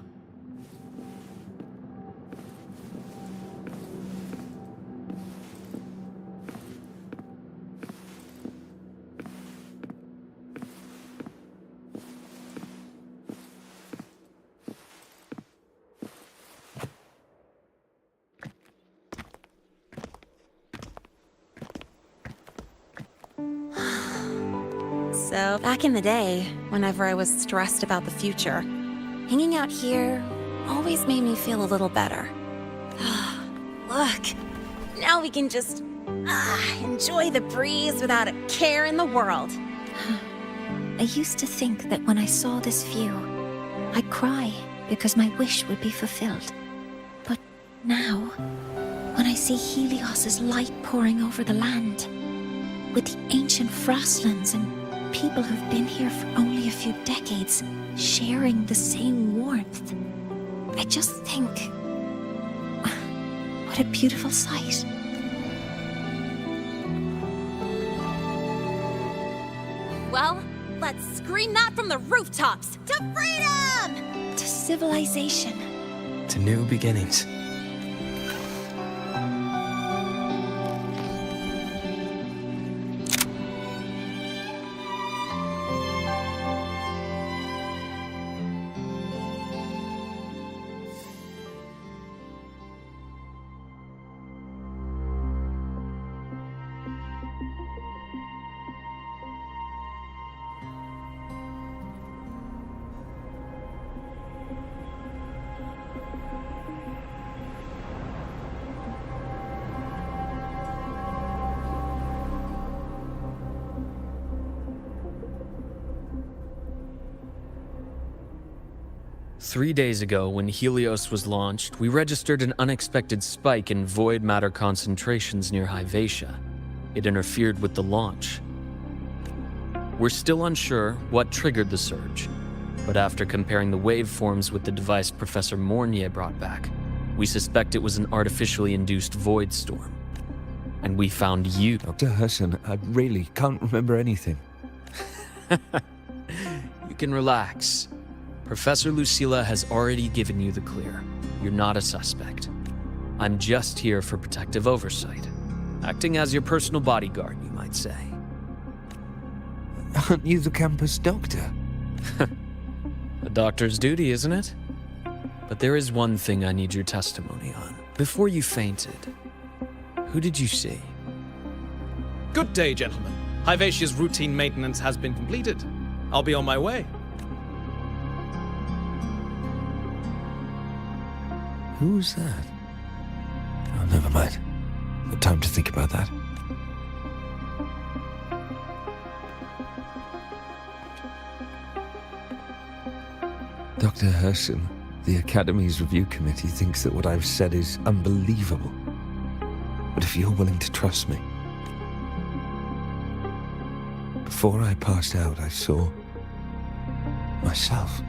So, back in the day, whenever I was stressed about the future, hanging out here always made me feel a little better. Look, now we can just enjoy the breeze without a care in the world. I used to think that when I saw this view, I'd cry because my wish would be fulfilled. But now, when I see Helios's light pouring over the land, with the ancient frostlands and people who've been here for only a few decades sharing the same warmth, I just think, what a beautiful sight. Well, let's scream that from the rooftops! To freedom! To civilization. To new beginnings. Three days ago, when Helios was launched, we registered an unexpected spike in void matter concentrations near Hyvatia. It interfered with the launch. We're still unsure what triggered the surge, But after comparing the waveforms with the device Professor Mornier brought back, we suspect it was an artificially induced void storm. And we found you. Dr. Herson, I really can't remember anything. You can relax. Professor Lucilla has already given you the clear. You're not a suspect. I'm just here for protective oversight. Acting as your personal bodyguard, you might say. Aren't you the campus doctor? A doctor's duty, isn't it? But there is one thing I need your testimony on. Before you fainted, who did you see? Good day, gentlemen. Hivatia's routine maintenance has been completed. I'll be on my way. Who's that? Oh, never mind. No time to think about that. Dr. Herson, the Academy's review committee thinks that what I've said is unbelievable. But if you're willing to trust me... Before I passed out, I saw... myself.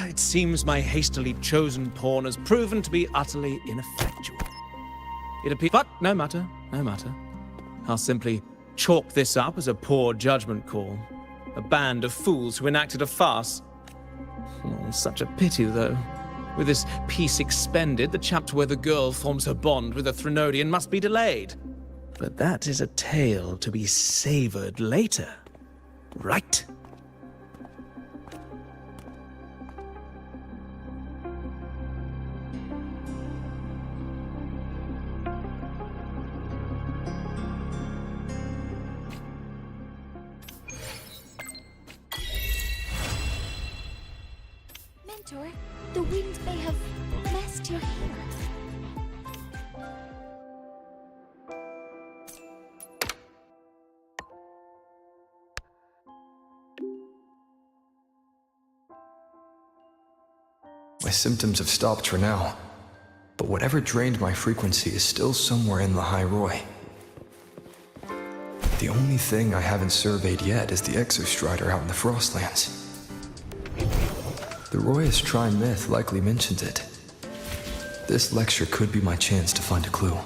It seems my hastily chosen pawn has proven to be utterly ineffectual. It appears, but no matter. I'll simply chalk this up as a poor judgment call. A band of fools who enacted a farce. Oh, such a pity, though. With this piece expended, the chapter where the girl forms her bond with a Threnodian must be delayed. But that is a tale to be savored later. Right? Mentor, the wind may have messed your hair. My symptoms have stopped for now, but whatever drained my frequency is still somewhere in the High Roy. The only thing I haven't surveyed yet is the Exostrider out in the Frostlands. The Royus Trine myth likely mentions it. This lecture could be my chance to find a clue.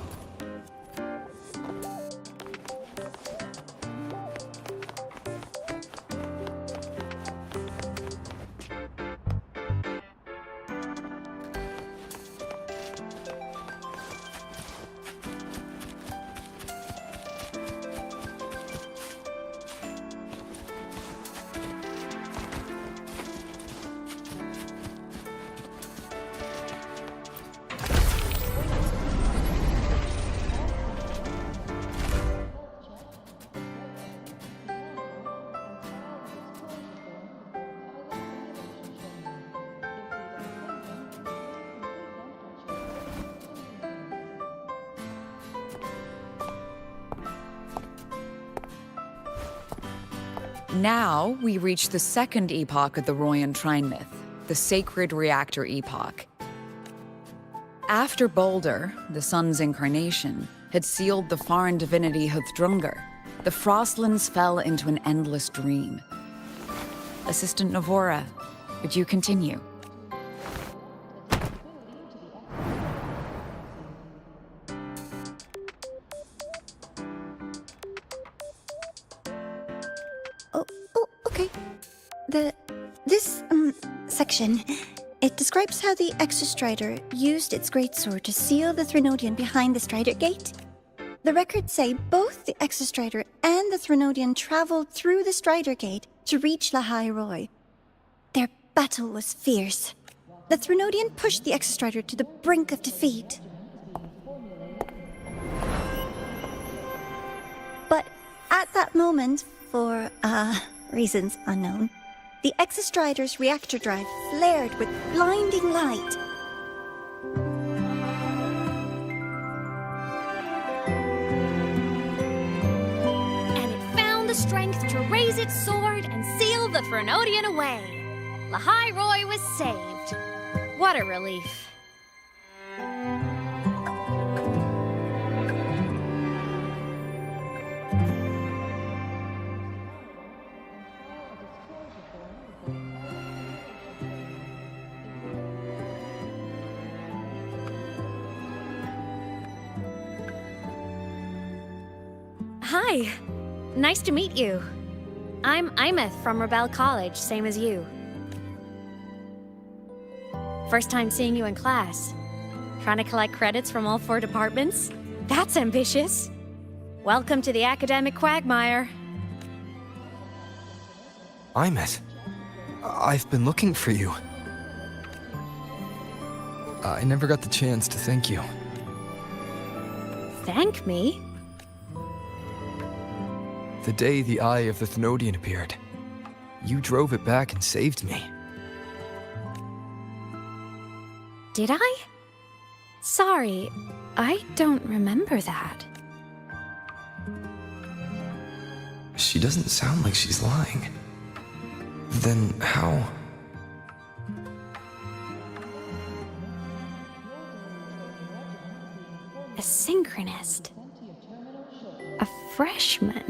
Now, we reach the second epoch of the Royan Trine myth, the Sacred Reactor Epoch. After Baldur, the sun's incarnation, had sealed the foreign divinity Huthdrungar, the Frostlands fell into an endless dream. Assistant Navora, could you continue? This section, it describes how the Exostrider used its greatsword to seal the Threnodian behind the Strider Gate. The records say both the Exostrider and the Threnodian traveled through the Strider Gate to reach La High Roy. Their battle was fierce. The Threnodian pushed the Exostrider to the brink of defeat. But at that moment, for reasons unknown, the Exostrider's reactor drive flared with blinding light. And it found the strength to raise its sword and seal the Threnodian away. La High Roy was saved. What a relief. Hi. Nice to meet you. I'm Imeth from Rebel College, same as you. First time seeing you in class. Trying to collect credits from all 4 departments? That's ambitious. Welcome to the academic quagmire. Imeth, I've been looking for you. I never got the chance to thank you. Thank me? The day the Eye of the Thenodian appeared, you drove it back and saved me. Did I? Sorry, I don't remember that. She doesn't sound like she's lying. Then how? A synchronist. A freshman.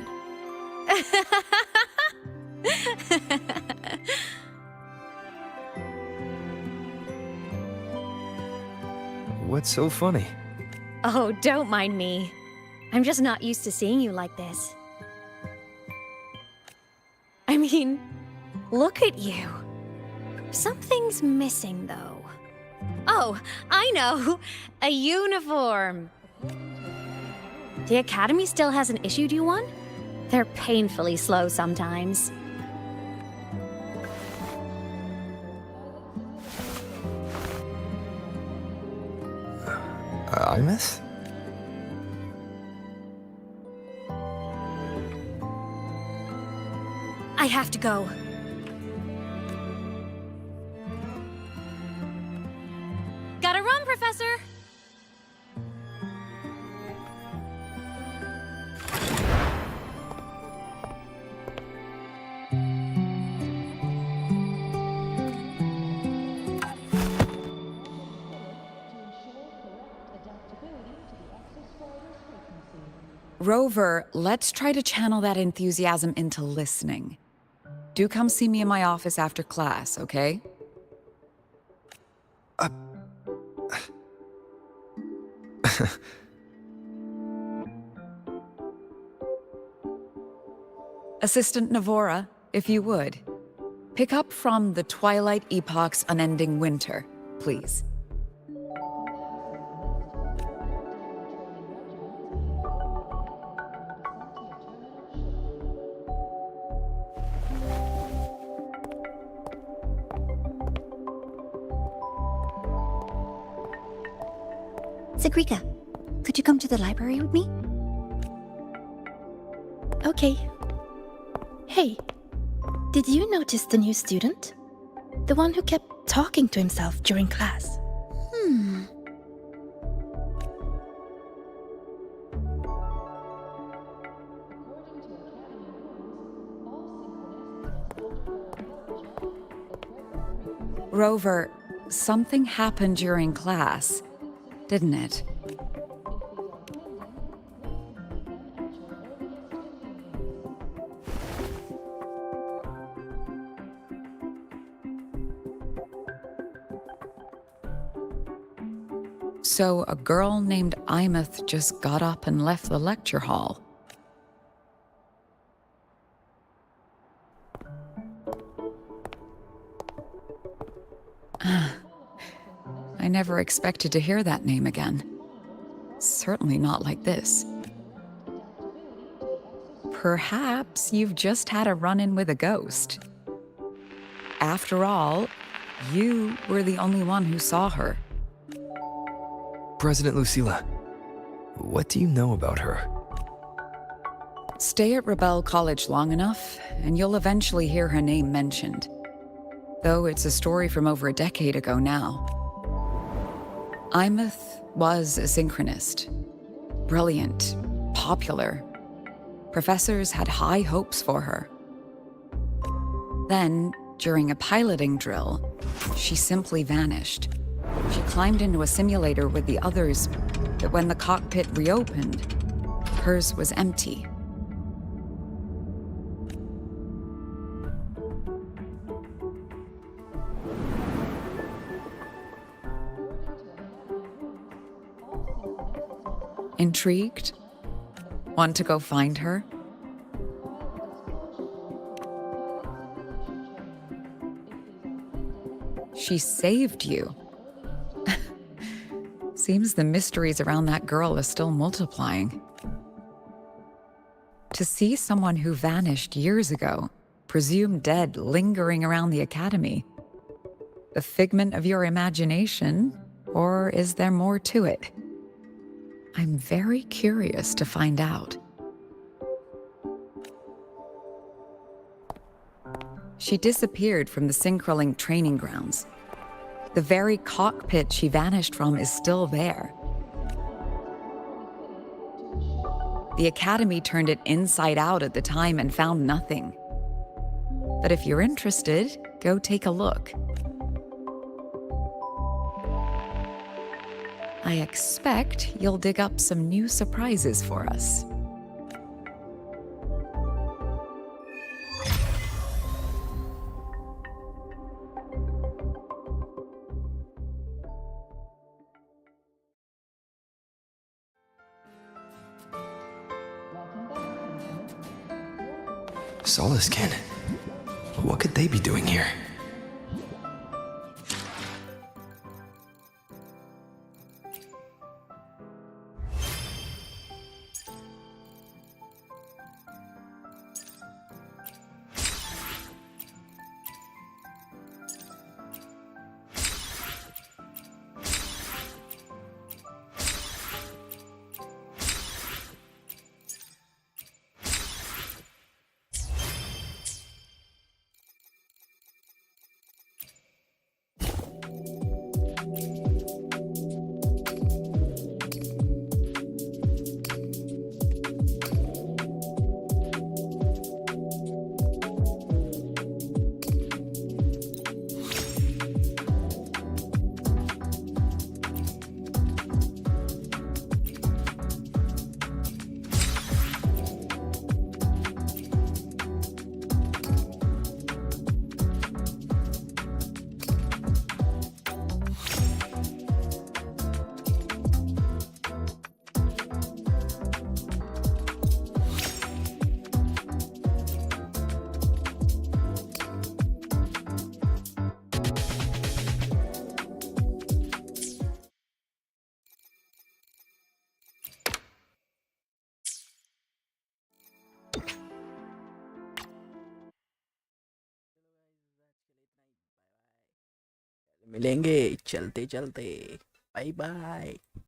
What's so funny? Oh, don't mind me. I'm just not used to seeing you like this. I mean, look at you. Something's missing, though. Oh, I know! A uniform! The Academy still hasn't issued you one? They're painfully slow sometimes. Imeth? I have to go. Gotta run, Professor! Rover, let's try to channel that enthusiasm into listening. Do come see me in my office after class, okay? Assistant Navora, if you would. Pick up from the Twilight Epoch's Unending Winter, please. Sigrika, could you come to the library with me? Okay. Hey, did you notice the new student? The one who kept talking to himself during class. Rover, something happened during class, didn't it? So a girl named Imeth just got up and left the lecture hall. I never expected to hear that name again. Certainly not like this. Perhaps you've just had a run-in with a ghost. After all, you were the only one who saw her. President Lucilla, what do you know about her? Stay at Rebel College long enough, and you'll eventually hear her name mentioned. Though it's a story from over a decade ago now. Imeth was a synchronist. Brilliant, popular. Professors had high hopes for her. Then, during a piloting drill, she simply vanished. She climbed into a simulator with the others, but when the cockpit reopened, hers was empty. Intrigued? Want to go find her? She saved you. Seems the mysteries around that girl are still multiplying. To see someone who vanished years ago, presumed dead, lingering around the academy, a figment of your imagination, or is there more to it? I'm very curious to find out. She disappeared from the Synchroling training grounds. The very cockpit she vanished from is still there. The Academy turned it inside out at the time and found nothing. But if you're interested, go take a look. I expect you'll dig up some new surprises for us. Solaskin. What could they be doing here? मिलेंगे चलते चलते bye bye